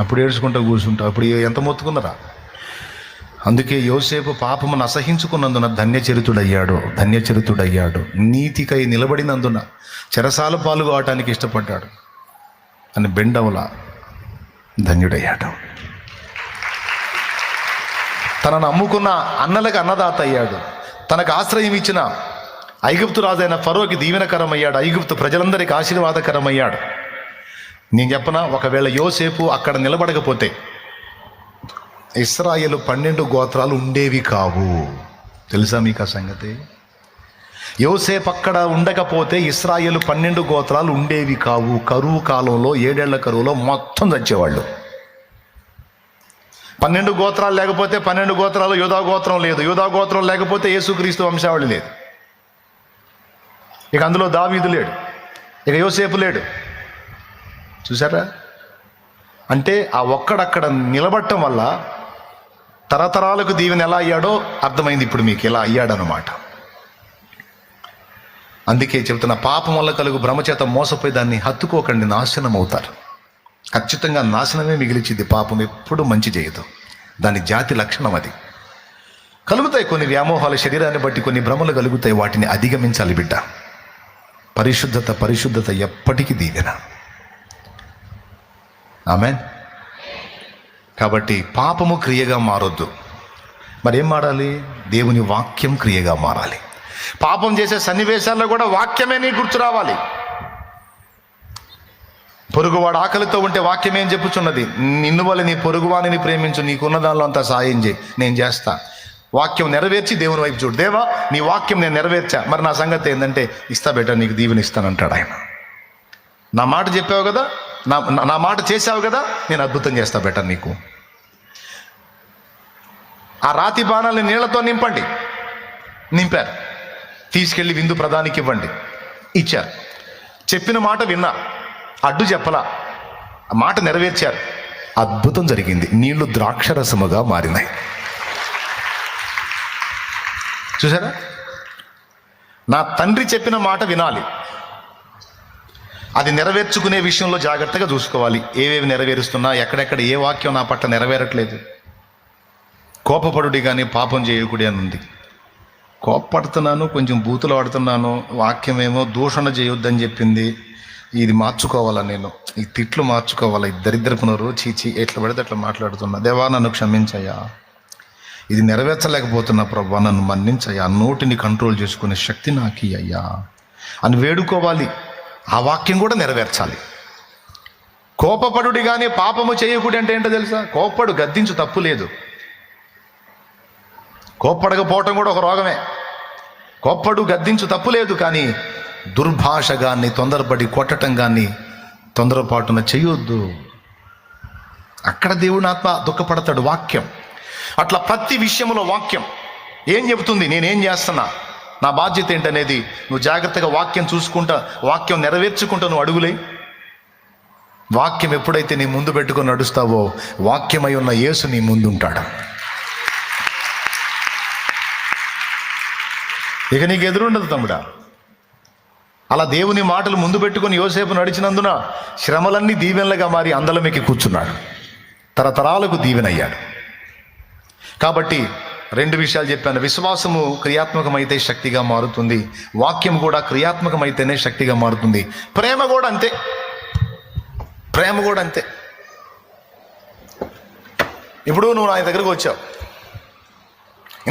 అప్పుడు ఏడ్చుకుంటూ కూర్చుంటావు. అప్పుడు ఎంత మొత్తుకుందరా? అందుకే యోసేపు పాపమును అసహించుకున్నందున ధన్యచరితుడయ్యాడు. నీతికై నిలబడినందున చెరసాల పాలు కావటానికి ఇష్టపడ్డాడు అని బెండవల ధన్యుడయ్యాడు. తనను అమ్ముకున్న అన్నలకు అన్నదాత అయ్యాడు. తనకు ఆశ్రయం ఇచ్చిన ఐగుప్తు రాజైన ఫరోకి దీవెనకరమయ్యాడు. ఐగుప్తు ప్రజలందరికీ ఆశీర్వాదకరమయ్యాడు. నేను చెప్పనా, ఒకవేళ యోసేపు అక్కడ నిలబడకపోతే ఇశ్రాయేలు 12 గోత్రాలు ఉండేవి కావు. తెలుసా మీకు ఆ సంగతి? యోసేపు అక్కడ ఉండకపోతే ఇశ్రాయేలు 12 గోత్రాలు ఉండేవి కావు. కరువు కాలంలో 7 ఏళ్ల కరువులో మొత్తం చచ్చేవాళ్ళు. 12 గోత్రాలు లేకపోతే 12 గోత్రాలు యూదా గోత్రం లేదు. యూదా గోత్రం లేకపోతే యేసుక్రీస్తు వంశావళి లేదు. ఇక అందులో దావీదు లేడు, ఇక యోసేపు లేడు. చూసారా? అంటే ఆ ఒక్కడక్కడ నిలబడటం వల్ల తరతరాలకు దీవెన ఎలా అయ్యాడో అర్థమైంది. ఇప్పుడు మీకు ఎలా అయ్యాడనమాట. అందుకే చెబుతున్న, పాపం వల్ల కలుగు భ్రమచేత మోసపోయి దాన్ని హత్తుకోకండి, నాశనం అవుతారు. ఖచ్చితంగా నాశనమే మిగిలిచింది. పాపం ఎప్పుడు మంచి చేయదు. దాని జాతి లక్షణం అది. కలుగుతాయి కొన్ని వ్యామోహాలు, శరీరాన్ని బట్టి కొన్ని భ్రమలు కలుగుతాయి. వాటిని అధిగమించాలి బిడ్డ. పరిశుద్ధత ఎప్పటికీ దీవెన. ఆమేన్. కాబట్టి పాపము క్రియగా మారొద్దు. మరేం మారాలి? దేవుని వాక్యం క్రియగా మారాలి. పాపం చేసే సన్నివేశాల్లో కూడా వాక్యమే నీ గుర్తు రావాలి. పొరుగువాడు ఆకలితో ఉంటే వాక్యం ఏం చెప్పుచున్నది? నిన్ను వల్ల నీ పొరుగువాడిని ప్రేమించు, నీకున్న దానిలో అంతా సాయం చేయి, నేను చేస్తా. వాక్యం నెరవేర్చి దేవుని వైపు చూడు. దేవా, నీ వాక్యం నేను నెరవేర్చా, మరి నా సంగతి ఏంటంటే ఇస్తా బెటర్, నీకు దీవెన ఇస్తానంటాడు ఆయన. నా మాట చెప్పావు కదా, నా మాట చేసావు కదా, నేను అద్భుతం చేస్తా బెటర్ నీకు. ఆ రాతి బాణాలని నీళ్లతో నింపారు. తీసుకెళ్ళి విందు ప్రధానికి ఇవ్వండి, ఇచ్చారు. చెప్పిన మాట విన్నా, అడ్డు చెప్పలా, ఆ మాట నెరవేర్చారు. అద్భుతం జరిగింది. నీళ్లు ద్రాక్షరసముగా మారినాయి. చూసారా? నా తండ్రి చెప్పిన మాట వినాలి, అది నెరవేర్చుకునే విషయంలో జాగ్రత్తగా చూసుకోవాలి. ఏవేవి నెరవేరుస్తున్నా, ఎక్కడెక్కడ ఏ వాక్యం నా పట్ల నెరవేరట్లేదు. కోపపడుడి కానీ పాపం చేయకుడి అని ఉంది. కోపపడుతున్నాను, కొంచెం బూతులు ఆడుతున్నాను, వాక్యమేమో దూషణ చేయొద్దని చెప్పింది. ఇది మార్చుకోవాలా, నేను ఈ తిట్లు మార్చుకోవాలా, ఈ దరిద్రపునరు చీచి ఎట్లా పడితే అట్లా మాట్లాడుతున్నా. దేవా నన్ను క్షమించయ్యా, ఇది నెరవేర్చలేకపోతున్నా ప్రభా, నన్ను మన్నించయ్యా, నోటిని కంట్రోల్ చేసుకునే శక్తి నాకు అయ్యా అని వేడుకోవాలి. ఆ వాక్యం కూడా నెరవేర్చాలి. కోపపడుడి కానీ పాపము చేయకుడి అంటే ఏంటో తెలుసా? కోప్పడు, గద్దించు, తప్పు లేదు. కోప్పడకపోవటం కూడా ఒక రోగమే. కోప్పడు, గద్దించు, తప్పు లేదు. కానీ దుర్భాష కానీ, తొందరపడి కొట్టడం కానీ, తొందరపాటున చేయొద్దు. అక్కడ దేవుని ఆత్మ దుఃఖపడతాడు. వాక్యం అట్లా ప్రతి విషయంలో వాక్యం ఏం చెబుతుంది, నేనేం చేస్తున్నా, నా బాధ్యత ఏంటనేది నువ్వు జాగ్రత్తగా వాక్యం చూసుకుంటా, వాక్యం నెరవేర్చుకుంటా నువ్వు అడుగులే. వాక్యం ఎప్పుడైతే నీ ముందు పెట్టుకొని నడుస్తావో, వాక్యమై ఉన్న యేసు నీ ముందు ఉంటాడు. ఇక నీకు ఎదురుండదు తమ్ముడా. అలా దేవుని మాటలు ముందు పెట్టుకొని యోసేపు నడిచినందున శ్రమలన్నీ దీవెనలుగా మారి అందలమెక్కి కూర్చున్నాడు, తరతరాలకు దీవెనయ్యాడు. కాబట్టి 2 విషయాలు చెప్పాను. విశ్వాసము క్రియాత్మకమైతే శక్తిగా మారుతుంది, వాక్యం కూడా క్రియాత్మకమైతేనే శక్తిగా మారుతుంది. ప్రేమ కూడా అంతే, ప్రేమ కూడా అంతే. ఇప్పుడు నువ్వు నా దగ్గరకు వచ్చావు,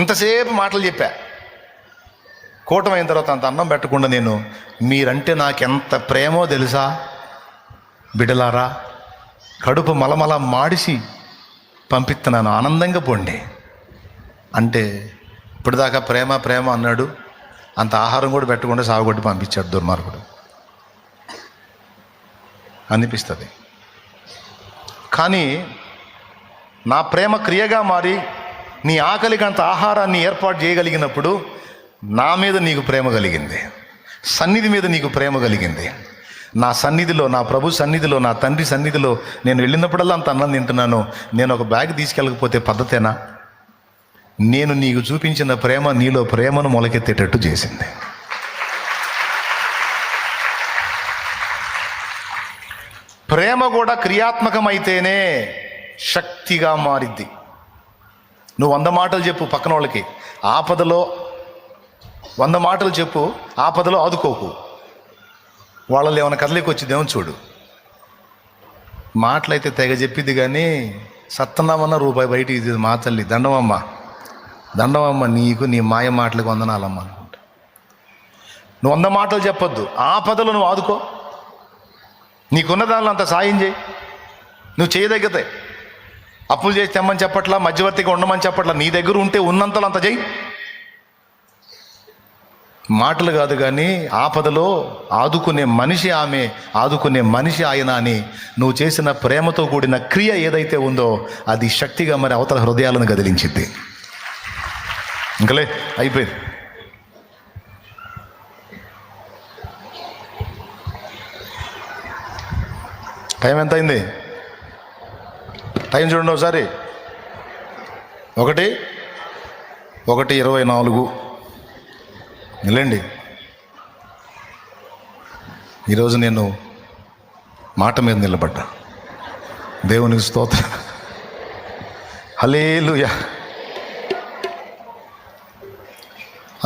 ఇంతసేపు మాటలు చెప్పా, కూటమైన తర్వాత అంత అన్నం పెట్టకుండా నేను మీరంటే నాకెంత ప్రేమో తెలుసా బిడ్డలారా, కడుపు మలమల మాడిసి పంపిస్తున్నాను, ఆనందంగా పోండి అంటే ఇప్పటిదాకా ప్రేమ ప్రేమ అన్నాడు, అంత ఆహారం కూడా పెట్టకుండా సాగుగొట్టి పంపించాడు దుర్మార్గుడు అనిపిస్తుంది. కానీ నా ప్రేమ క్రియగా మారి నీ ఆకలికి అంత ఆహారాన్ని ఏర్పాటు చేయగలిగినప్పుడు నా మీద నీకు ప్రేమ కలిగింది, సన్నిధి మీద నీకు ప్రేమ కలిగింది. నా సన్నిధిలో, నా ప్రభు సన్నిధిలో, నా తండ్రి సన్నిధిలో నేను వెళ్ళినప్పుడల్లా అంత అన్నం తింటున్నాను. నేను ఒక బ్యాగ్ తీసుకెళ్ళకపోతే పద్ధతేనా? నేను నీకు చూపించిన ప్రేమ నీలో ప్రేమను మొలకెత్తేటట్టు చేసింది. ప్రేమ కూడా క్రియాత్మకమైతేనే శక్తిగా మారిద్ది. నువ్వు 100 మాటలు చెప్పు పక్కన వాళ్ళకి, ఆపదలో 100 మాటలు చెప్పు, ఆపదలో ఆదుకోకు. వాళ్ళలో ఏమైనా కదలికి వచ్చిందేమో చూడు. మాటలైతే తెగ చెప్పిద్ది కానీ సత్తన్నామన్న రూపాయి బయట ఇది మా తల్లి దండమమ్మ, దండమమ్మ నీకు నీ మాయ మాటలకు వందనాలమ్మ అనుకుంటా. నువ్వు 100 మాటలు చెప్పొద్దు, ఆపదలో నువ్వు ఆదుకో. నీకున్న దానిలో అంత సాయం చేయి. నువ్వు చేయదగ్గతే. అప్పులు చేసి తెమ్మని చెప్పట్లా, మధ్యవర్తిగా ఉండమని చెప్పట్లా, నీ దగ్గర ఉంటే ఉన్నంతలో అంత చేయి. మాటలు కాదు కానీ ఆపదలో ఆదుకునే మనిషి ఆమె, ఆదుకునే మనిషి ఆయన అని నువ్వు చేసిన ప్రేమతో కూడిన క్రియ ఏదైతే ఉందో అది శక్తిగా మరి అవతల హృదయాలను కదిలించింది. ఇంకలే అయిపోయింది. టైం ఎంత అయింది? టైం చూడండి ఒకసారి. 1:24 నిలండి. ఈరోజు నేను మాట మీద నిలబడ్డా. దేవునికి స్తోత్రం, హల్లెలూయా.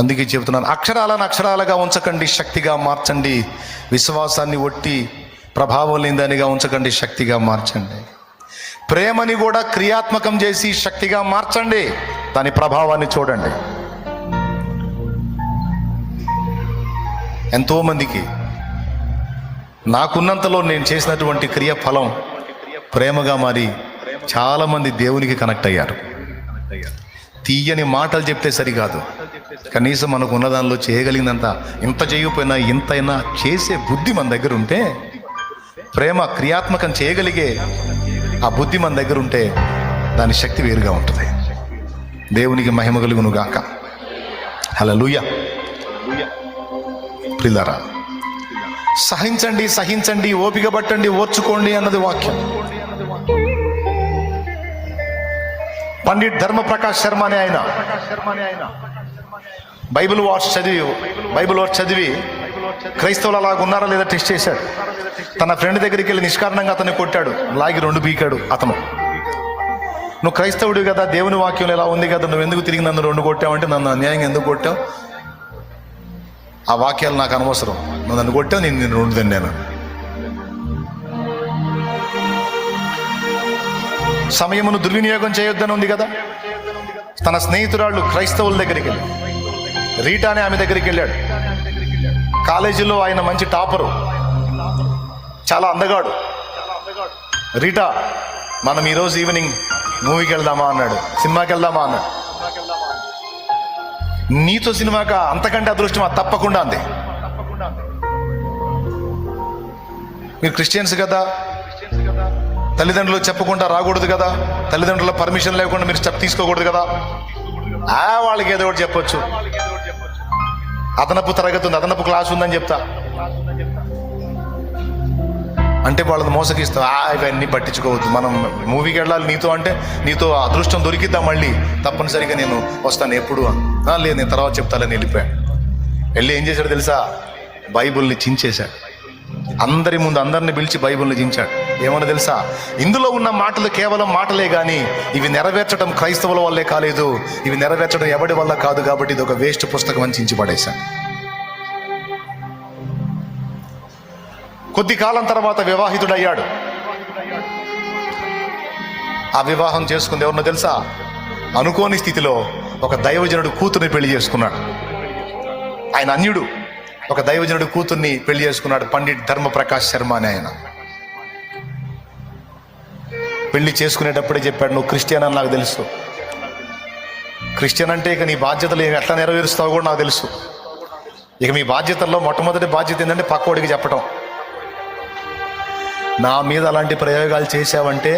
అందుకే చెబుతున్నాను, అక్షరాలను అక్షరాలుగా ఉంచకండి, శక్తిగా మార్చండి. విశ్వాసాన్ని ఒట్టి ప్రభావం లేనిదానిగా ఉంచకండి, శక్తిగా మార్చండి. ప్రేమని కూడా క్రియాత్మకం చేసి శక్తిగా మార్చండి, దాని ప్రభావాన్ని చూడండి. ఎంతోమందికి నాకున్నంతలో నేను చేసినటువంటి క్రియ ఫలం ప్రేమగా మారి చాలామంది దేవునికి కనెక్ట్ అయ్యారు. తీయని మాటలు చెప్తే సరికాదు, కనీసం మనకు ఉన్న దానిలో చేయగలిగినంత, ఇంత చేయకపోయినా ఇంతైనా చేసే బుద్ధి మన దగ్గర ఉంటే, ప్రేమ క్రియాత్మకం చేయగలిగే ఆ బుద్ధి మన దగ్గర ఉంటే దాని శక్తి వేరుగా ఉంటుంది. దేవునికి మహిమ కలుగును గాక. హల్లెలూయా. ప్రియులారా, సహించండి, సహించండి, ఓపిక పట్టండి, ఓర్చుకోండి అన్నది వాక్యం. పండిట్ ధర్మప్రకాష్ శర్మ అనే ఆయన బైబిల్ వర్స్ చదివి క్రైస్తవులు అలాగ ఉన్నారా లేదా టెస్ట్ చేశాడు. తన ఫ్రెండ్ దగ్గరికి వెళ్ళి నిష్కారణంగా అతన్ని కొట్టాడు, లాగి 2 పీకాడు అతను. నువ్వు క్రైస్తవుడు కదా, దేవుని వాక్యం ఎలా ఉంది కదా, నువ్వు ఎందుకు తిరిగి నన్ను 2 కొట్టావంటే, నన్ను అన్యాయంగా ఎందుకు కొట్టావు, ఆ వాక్యాలు నాకు అనవసరం, నువ్వు నన్ను కొట్టావు, నేను 2 తిన్నాను. సమయమును దుర్వినియోగం చేయొద్దని ఉంది కదా. తన స్నేహితురాళ్ళు క్రైస్తవుల దగ్గరికి వెళ్ళి, రీటా అనే ఆమె దగ్గరికి వెళ్ళాడు. కాలేజీలో ఆయన మంచి టాపరు, చాలా అందగాడు. రీటా, మనం ఈరోజు ఈవినింగ్ మూవీకి వెళ్దామా అన్నాడు, సినిమాకి వెళ్దామా అన్నాడు. నీతో సినిమాకా, అంతకంటే అదృష్టమా, తప్పకుండా అంది. మీరు క్రిస్టియన్స్ కదా, తల్లిదండ్రులు చెప్పకుండా రాకూడదు కదా, తల్లిదండ్రుల పర్మిషన్ లేకుండా మీరు స్టెప్ తీసుకోకూడదు కదా. వాళ్ళకి ఏదో ఒకటి చెప్పొచ్చు, అదనపు తరగతి ఉంది, అదనపు క్లాస్ ఉందని చెప్తా అంటే వాళ్ళని మోసగిస్తా. ఇవన్నీ పట్టించుకోవద్దు, మనం మూవీకి వెళ్ళాలి నీతో అంటే, నీతో అదృష్టం దొరికిద్దా మళ్ళీ, తప్పనిసరిగా నేను వస్తాను ఎప్పుడు. లేదు నేను తర్వాత చెప్తాలని వెళ్ళిపోయాడు. వెళ్ళి ఏం చేశాడు తెలుసా, బైబుల్ని చించేశాడు. అందరి ముందు అందరిని పిలిచి బైబుల్ని చించాడు. ఏమన్నా తెలుసా, ఇందులో ఉన్న మాటలు కేవలం మాటలే కానీ ఇవి నెరవేర్చడం క్రైస్తవుల వల్లే కాలేదు, ఇవి నెరవేర్చడం ఎవడి వల్ల కాదు, కాబట్టి ఇది ఒక వేస్ట్ పుస్తకం అని చించి పడేశాడు. కొద్ది కాలం తర్వాత వివాహితుడయ్యాడు. ఆ వివాహం చేసుకుంది ఎవరినో తెలుసా, అనుకోని స్థితిలో ఒక దైవజనుడు కూతుర్ని పెళ్లి చేసుకున్నాడు. ఆయన అన్యుడు, ఒక దైవజనుడు కూతుర్ని పెళ్లి చేసుకున్నాడు, పండిట్ ధర్మప్రకాష్ శర్మ అని ఆయన. పెళ్లి చేసుకునేటప్పుడే చెప్పాడు, నువ్వు క్రిస్టియన్ అని నాకు తెలుసు, క్రిస్టియన్ అంటే ఇక నీ బాధ్యతలు ఎట్లా నెరవేరుస్తావో కూడా నాకు తెలుసు. ఇక మీ బాధ్యతల్లో మొట్టమొదటి బాధ్యత ఏంటంటే పక్కోడికి చెప్పటం. నా మీద అలాంటి ప్రయోగాలు చేశావంటే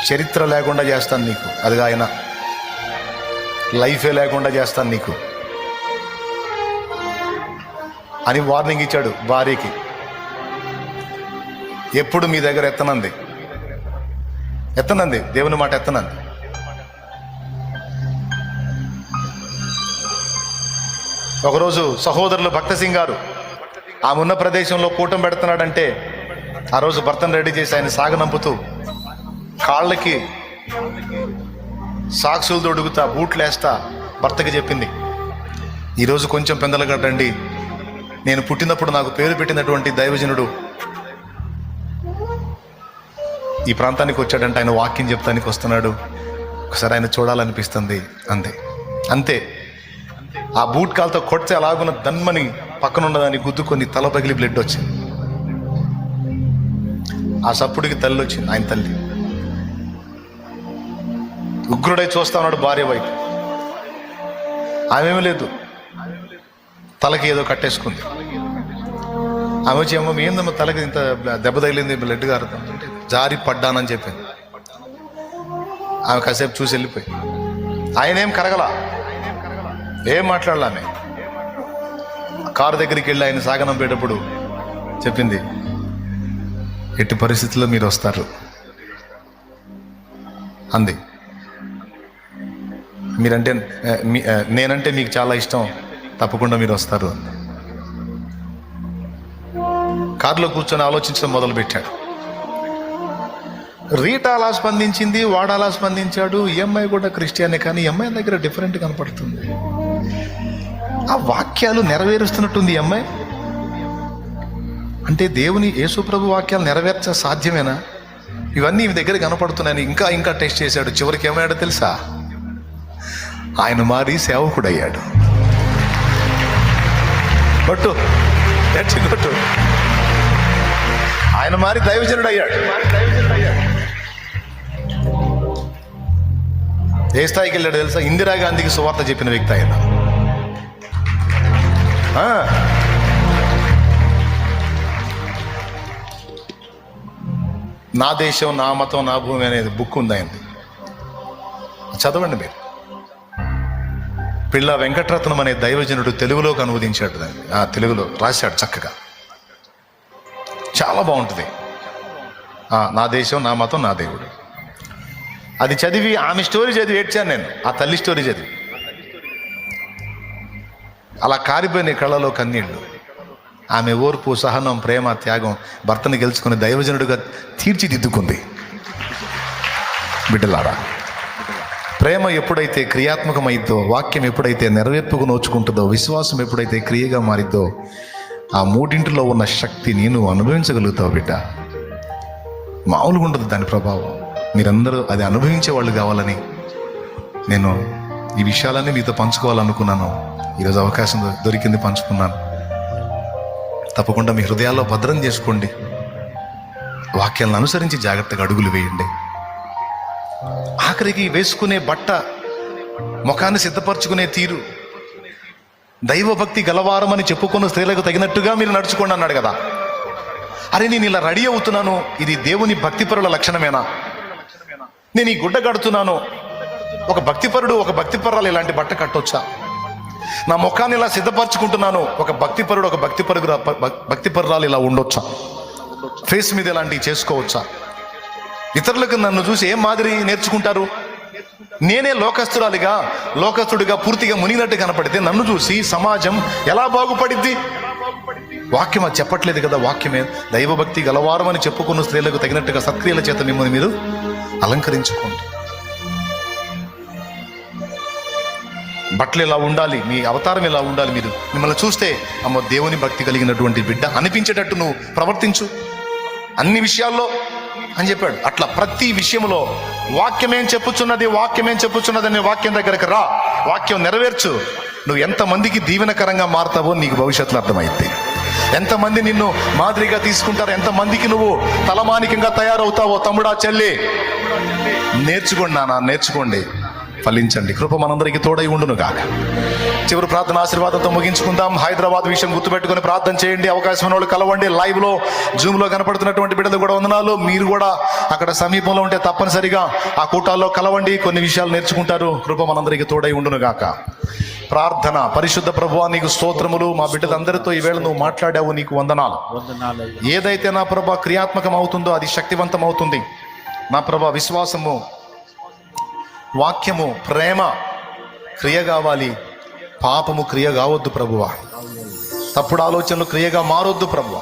చరిత్ర లేకుండా చేస్తాను నీకు, అదిగా ఆయన లైఫే లేకుండా చేస్తాను నీకు అని వార్నింగ్ ఇచ్చాడు భార్యకి. ఎప్పుడు మీ దగ్గర ఎత్తనంది, దేవుని మాట ఎత్తనంది. ఒకరోజు సహోదరులు భక్త సింగ్ గారు ఆమె ఉన్న ప్రదేశంలో కూటం పెడుతున్నాడంటే, ఆ రోజు భర్తను రెడీ చేసి ఆయన సాగనంపుతూ కాళ్ళకి సాక్సులు తొడుగుతా, బూట్లు వేస్తా భర్తకి చెప్పింది, ఈరోజు కొంచెం పెందలగడ్డండి, నేను పుట్టినప్పుడు నాకు పేరు పెట్టినటువంటి దైవజనుడు ఈ ప్రాంతానికి వచ్చాడంటే, ఆయన వాక్యం చెప్తానికి వస్తున్నాడు, ఒకసారి ఆయన చూడాలనిపిస్తుంది అంతే. ఆ బూట్ కాల్తో కొడితే అలాగున్న దన్మని పక్కనున్నదాన్ని గుద్దుకొని తల పగిలి బ్లడ్ వచ్చింది. ఆ సప్పుడికి తల్లి వచ్చింది, ఆయన తల్లి. ఉగ్రుడై చూస్తా ఉన్నాడు భార్య వైపు. ఆమెమీ లేదు, తలకి ఏదో కట్టేసుకుంది. ఆమె వచ్చి, ఏమో ఏందమ్మా తలకి ఇంత దెబ్బ తగిలింది, బ్లడ్ గారుతుందంటే, జారి పడ్డానని చెప్పింది. ఆమె కాసేపు చూసి వెళ్ళిపోయి, ఆయన ఏం కరగలా, ఏం మాట్లాడలా. ఆమె కారు దగ్గరికి వెళ్ళి ఆయన సాగనంపేటప్పుడు చెప్పింది, ఎట్టి పరిస్థితుల్లో మీరు వస్తారు అంది. మీరంటే నేనంటే మీకు చాలా ఇష్టం, తప్పకుండా మీరు వస్తారు అంది. కారులో కూర్చొని ఆలోచించడం మొదలుపెట్టాడు. రీటా అలా స్పందించింది, వాడు అలా స్పందించాడు. ఈ అమ్మాయి కూడా క్రిస్టియనే, కానీ ఈ అమ్మాయి దగ్గర డిఫరెంట్ కనపడుతుంది. ఆ వాక్యాలు నెరవేరుస్తున్నట్టుంది ఈ అమ్మాయి. అంటే దేవుని యేసుప్రభు వాక్యాలు నెరవేర్చ సాధ్యమేనా? ఇవన్నీ ఈ దగ్గర కనపడుతున్నాయని ఇంకా టెస్ట్ చేశాడు. చివరికి ఏమయ్యాడో తెలుసా, ఆయన మారి సేవకుడయ్యాడు. కొట్టు ఆయన మారి దైవజనుడు అయ్యాడు. ఏ స్థాయికి వెళ్ళాడు తెలుసా, ఇందిరాగాంధీకి సువార్త చెప్పిన వ్యక్తి ఆయన. నా దేశం, నా మతం, నా భూమి అనేది బుక్ ఉంది ఆయనది, చదవండి మీరు. పిల్ల వెంకటరత్నం అనే దైవజనుడు తెలుగులోకి అనువదించాడు దాన్ని, తెలుగులో రాశాడు చక్కగా, చాలా బాగుంటుంది. నా దేశం, నా మతం, నా దేవుడు. అది చదివి ఆమె స్టోరీ చదివి ఏడ్చాను నేను, ఆ తల్లి స్టోరీ చదివి. అలా కారిపోయిన కళ్ళలో కన్నీళ్ళు. ఆమె ఓర్పు, సహనం, ప్రేమ, త్యాగం భర్తను గెలుచుకుని దైవజనుడిగా తీర్చిదిద్దుకుంది. బిడ్డలారా, ప్రేమ ఎప్పుడైతే క్రియాత్మకమైద్దో, వాక్యం ఎప్పుడైతే నెరవేర్పుకు నోచుకుంటుందో, విశ్వాసం ఎప్పుడైతే క్రియగా మారిద్దో, ఆ మూడింటిలో ఉన్న శక్తిని నువ్వు అనుభవించగలుగుతావు బిడ్డ. మామూలుగా ఉంటుంది దాని ప్రభావం. మీరందరూ అది అనుభవించే వాళ్ళు కావాలని నేను ఈ విషయాలన్నీ మీతో పంచుకోవాలనుకున్నాను. ఈరోజు అవకాశం దొరికింది, పంచుకున్నాను. తప్పకుండా మీ హృదయాల్లో భద్రం చేసుకోండి. వాక్యాలను అనుసరించి జాగ్రత్తగా అడుగులు వేయండి. ఆఖరికి వేసుకునే బట్ట, ముఖాన్ని సిద్ధపరచుకునే తీరు, దైవభక్తి గలవారమని చెప్పుకున్న స్త్రీలకు తగినట్టుగా మీరు నడుచుకోండి అన్నాడు కదా. అరే, నేను ఇలా రెడీ అవుతున్నాను, ఇది దేవుని భక్తిపరుల లక్షణమేనా? నేను ఈ గుడ్డ కడుతున్నాను, ఒక భక్తిపరుడు, ఒక భక్తిపరురాలు ఇలాంటి బట్ట కట్టొచ్చా? నా ముఖాన్ని ఇలా సిద్ధపరచుకుంటున్నాను, ఒక భక్తిపరుడు, ఒక భక్తిపరురాలు ఇలా ఉండొచ్చా? ఫేస్ మీద ఇలాంటివి చేసుకోవచ్చా? ఇతరులకు నన్ను చూసి ఏం మాదిరి నేర్చుకుంటారు? నేనే లోకస్తుడిగా పూర్తిగా మునిగినట్టు కనపడితే నన్ను చూసి సమాజం ఎలా బాగుపడిద్ది? వాక్యం అది చెప్పట్లేదు కదా. వాక్యమే దైవభక్తి గలవారం అని చెప్పుకున్న స్త్రీలకు తగినట్టుగా సత్క్రియల చేత మిమ్మల్ని మీరు అలంకరించుకోండి. బట్టలు ఇలా ఉండాలి, మీ అవతారం ఇలా ఉండాలి. మీరు మిమ్మల్ని చూస్తే అమ్మో దేవుని భక్తి కలిగినటువంటి బిడ్డ అనిపించేటట్టు నువ్వు ప్రవర్తించు అన్ని విషయాల్లో అని చెప్పాడు. అట్లా ప్రతి విషయంలో వాక్యమేం చెప్పుచున్నది అనే వాక్యం దగ్గరకు రా, వాక్యం నెరవేర్చు. నువ్వు ఎంతమందికి దీవెనకరంగా మారుతావో నీకు భవిష్యత్తులో అర్థమైంది. ఎంతమంది నిన్ను మాదిరిగా తీసుకుంటారో, ఎంతమందికి నువ్వు తలమానికంగా తయారవుతావో. తమ్ముడా, చెల్లి, నేర్చుకోండి నాన్న, నేర్చుకోండి, ఫలించండి. కృప మనందరికీ తోడై ఉండును గాక. చివరి ప్రార్థన ఆశీర్వాదంతో ముగించుకుందాం. హైదరాబాద్ విషయం గుర్తుపెట్టుకుని ప్రార్థన చేయండి. అవకాశం ఉన్న వాళ్ళు కలవండి. లైవ్లో, జూమ్లో కనపడుతున్నటువంటి బిడ్డలు కూడా వందనాలు. మీరు కూడా అక్కడ సమీపంలో ఉంటే తప్పనిసరిగా ఆ కూటాల్లో కలవండి, కొన్ని విషయాలు నేర్చుకుంటారు. కృప మనందరికీ తోడై ఉండును గాక. ప్రార్థన. పరిశుద్ధ ప్రభువా, నీకు స్తోత్రములు. మా బిడ్డలందరితో ఈవేళ నువ్వు మాట్లాడావు, నీకు వందనాలు. ఏదైతే నా ప్రభా క్రియాత్మకం అవుతుందో అది శక్తివంతం అవుతుంది. నా ప్రభా విశ్వాసము, వాక్యము, ప్రేమ క్రియ కావాలి. పాపము క్రియ కావద్దు ప్రభువా. తప్పుడు ఆలోచనలు క్రియగా మారొద్దు ప్రభువా.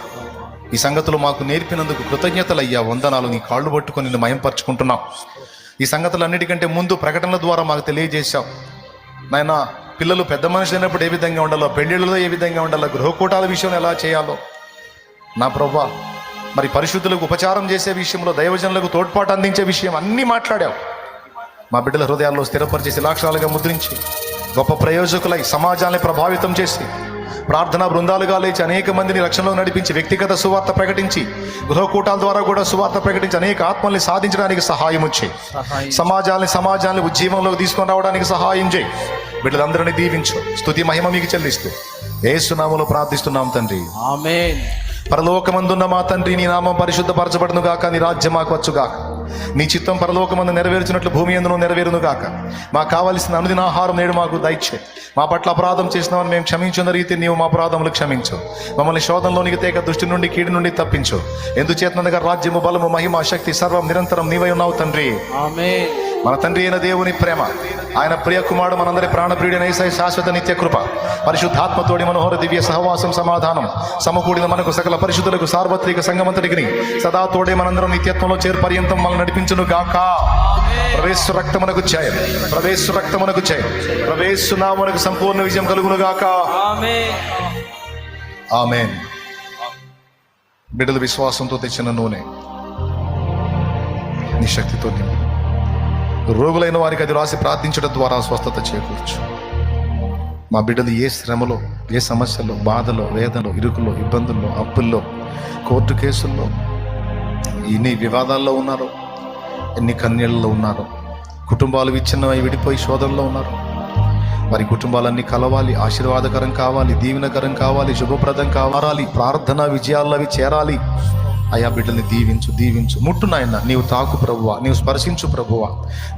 ఈ సంగతులు మాకు నేర్పినందుకు కృతజ్ఞతలయ్యా, వందనాలు. నీ కాళ్ళు పట్టుకొని నిన్ను మయంపరుచుకుంటున్నాం. ఈ సంగతులన్నిటికంటే ముందు ప్రకటనల ద్వారా మాకు తెలియజేశావు నాయన. పిల్లలు పెద్ద మనిషి అయినప్పుడు ఏ విధంగా ఉండాలో, పెళ్ళిళ్ళలో ఏ విధంగా ఉండాలో, గృహకూటాల విషయంలో ఎలా చేయాలో నా ప్రభువా, మరి పరిశుద్ధులకు ఉపచారం చేసే విషయంలో, దైవజనులకు తోడ్పాటు అందించే విషయం అన్నీ మాట్లాడావు. మా బిడ్డల హృదయాల్లో స్థిరపరిచి శిలాక్షరాలుగా ముద్రించి గొప్ప ప్రయోజకులై సమాజాన్ని ప్రభావితం చేసి ప్రార్థనా బృందాలుగా లేచి అనేక మందిని రక్షణలో నడిపించి వ్యక్తిగత సువార్త ప్రకటించి గృహకూటాల ద్వారా కూడా సువార్త ప్రకటించి అనేక ఆత్మల్ని సాధించడానికి సహాయం వచ్చి సమాజాన్ని ఉజ్జీవంలోకి తీసుకొని రావడానికి సహాయం చేయి. బిడ్డలందరినీ దీవించు. స్తుతి మహిమ మీకు చెల్లిస్తూ యేసు నామములో ప్రార్థిస్తున్నాం తండ్రి, ఆమేన్. పరలోకమందున్న మా తండ్రి, నీ నామం పరిశుద్ధపరచబడును గాక. నీ రాజ్యం మాకు వచ్చుగాక. నీ చిత్తం పరలోకమందు నెరవేర్చినట్లు భూమి యందును నెరవేరును గాక. మాకు కావలసిన అనుదిన ఆహారం నేడు మాకు దయచే. మా పట్ల అపరాధం చేసినామని మేము క్షమించిన రీతి నీవు మా అపరాధములు క్షమించు. మమ్మల్ని శోధనలోనికి తేక దుష్టి నుండి, కీడు నుండి తప్పించు. ఎందుచేతనగా రాజ్యము, బలము, మహిమ, శక్తి సర్వం నిరంతరం నీవై ఉన్నావు తండ్రి. ఆమేన్. మన తండ్రి అయిన దేవుని ప్రేమ, ఆయన ప్రియ కుమారుడు మనందరి ప్రాణప్రియుడైన యేసయ్య శాశ్వత నిత్య కృప, పరిశుద్ధాత్మతోడి మనోహర దివ్య సహవాసం, సమాధానం సమకూడిన మనకు సకల పరిశుద్ధులకు సార్వత్రిక సంగమంతటికి సదా తోడే మనందరం నిత్యత్వంలో చేరు పర్యంతం మనల్ని నడిపించును గాక. ప్రవేశ రక్తమునకు జయం, ప్రవేశ రక్తమునకు జయం, ప్రవేశ నామమునకు సంపూర్ణ విజయం కలుగును గాక. ఆమేన్. బిడ్డల విశ్వాసంతో తెచ్చిన నూనె నీ శక్తితో నింపు. రోగులైన వారికి అది రాసి ప్రార్థించడం ద్వారా స్వస్థత చేకూర్చు. మా బిడ్డలు ఏ శ్రమలో, ఏ సమస్యలో, బాధలో, వేదనలో, ఇరుకులో, ఇబ్బందుల్లో, అప్పుల్లో, కోర్టు కేసుల్లో, ఎన్ని వివాదాల్లో ఉన్నారో, ఎన్ని కన్నీళ్ళలో ఉన్నారో, కుటుంబాలు విచ్ఛిన్నమై విడిపోయి శోధనలో ఉన్నారు. వారి కుటుంబాలన్నీ కలవాలి, ఆశీర్వాదకరం కావాలి, దీవెనకరం కావాలి, శుభప్రదం కావాలి, ప్రార్థన విజయాల్లో అవి చేరాలి. అయా బిడ్డల్ని దీవించు. ముట్టు నాయన, నీవు తాకు ప్రభువా, నీవు స్పర్శించు ప్రభువా.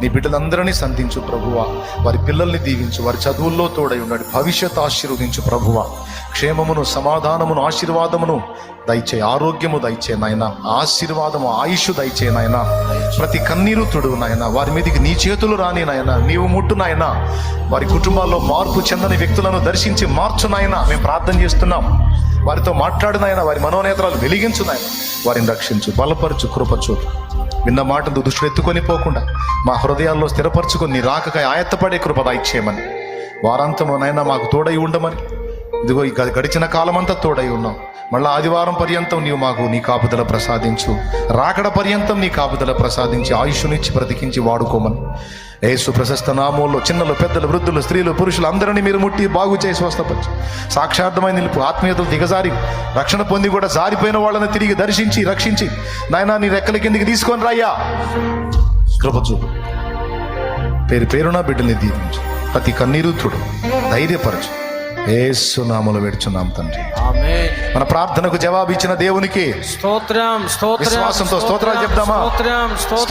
నీ బిడ్డలందరినీ సంధించు ప్రభువా. వారి పిల్లల్ని దీవించు, వారి చదువుల్లో తోడై ఉన్నాడు, భవిష్యత్ ఆశీర్వదించు ప్రభువా. క్షేమమును, సమాధానమును, ఆశీర్వాదమును దయచే, ఆరోగ్యము దయచే నాయన, ఆశీర్వాదము, ఆయుష్ దయచే నాయన. ప్రతి కన్నీరు తుడు నాయన, వారి మీదకి నీ చేతులు రాని నాయన, నీవు ముట్టు నాయన. వారి కుటుంబాల్లో మార్పు చెందని వ్యక్తులను దర్శించి మార్చు నాయన. మేము ప్రార్థన చేస్తున్నాం. వారితో మాట్లాడు నాయన, వారి మనోనేత్రాలు వెలిగించు నాయన. వారిని రక్షించు, బలపరచు, కృపచు. విన్న మాటను దృష్టిలో ఎత్తుకొని పోకుండా మా హృదయాల్లో స్థిరపరచుకొని నీ రాకకై ఆయత్తపడే కృప దయచేయమని, వారాంతము నాయన మాకు తోడై ఉండమని. ఇదిగో ఈ గడిచిన కాలమంతా తోడై ఉన్నాం. మళ్ళా ఆదివారం పర్యంతం నీవు మాకు నీ కాపుదల ప్రసాదించు. రాకడ పర్యంతం నీ కాపుదల ప్రసాదించి ఆయుష్నిచ్చి బ్రతికించి వాడుకోమని యేసు ప్రశస్త నామంలో చిన్నలు, పెద్దలు, వృద్ధులు, స్త్రీలు, పురుషులు అందరినీ మీరు ముట్టి బాగు చేసి స్వస్థపరిచి సాక్షార్థమైన నిలుపు. ఆత్మీయతలు దిగజారి రక్షణ పొంది కూడా జారిపోయిన వాళ్ళని తిరిగి దర్శించి రక్షించి నాయనా నీ రెక్కల కిందికి తీసుకొని రాయ్యా. కృపచూపు. పేరు పేరున బిడ్డల్ని దీవించు. ప్రతి కన్నీరు తుడు, ధైర్యపరచు. యేసు నామములో వేడుచున్నాం తండ్రి, ఆమేన్. మన ప్రార్థనకు జవాబు ఇచ్చిన దేవునికి స్తోత్రం, స్తోత్రం, విశ్వాసంతో స్తోత్రాలు చెప్దామా? స్తోత్రం, స్తోత్రం.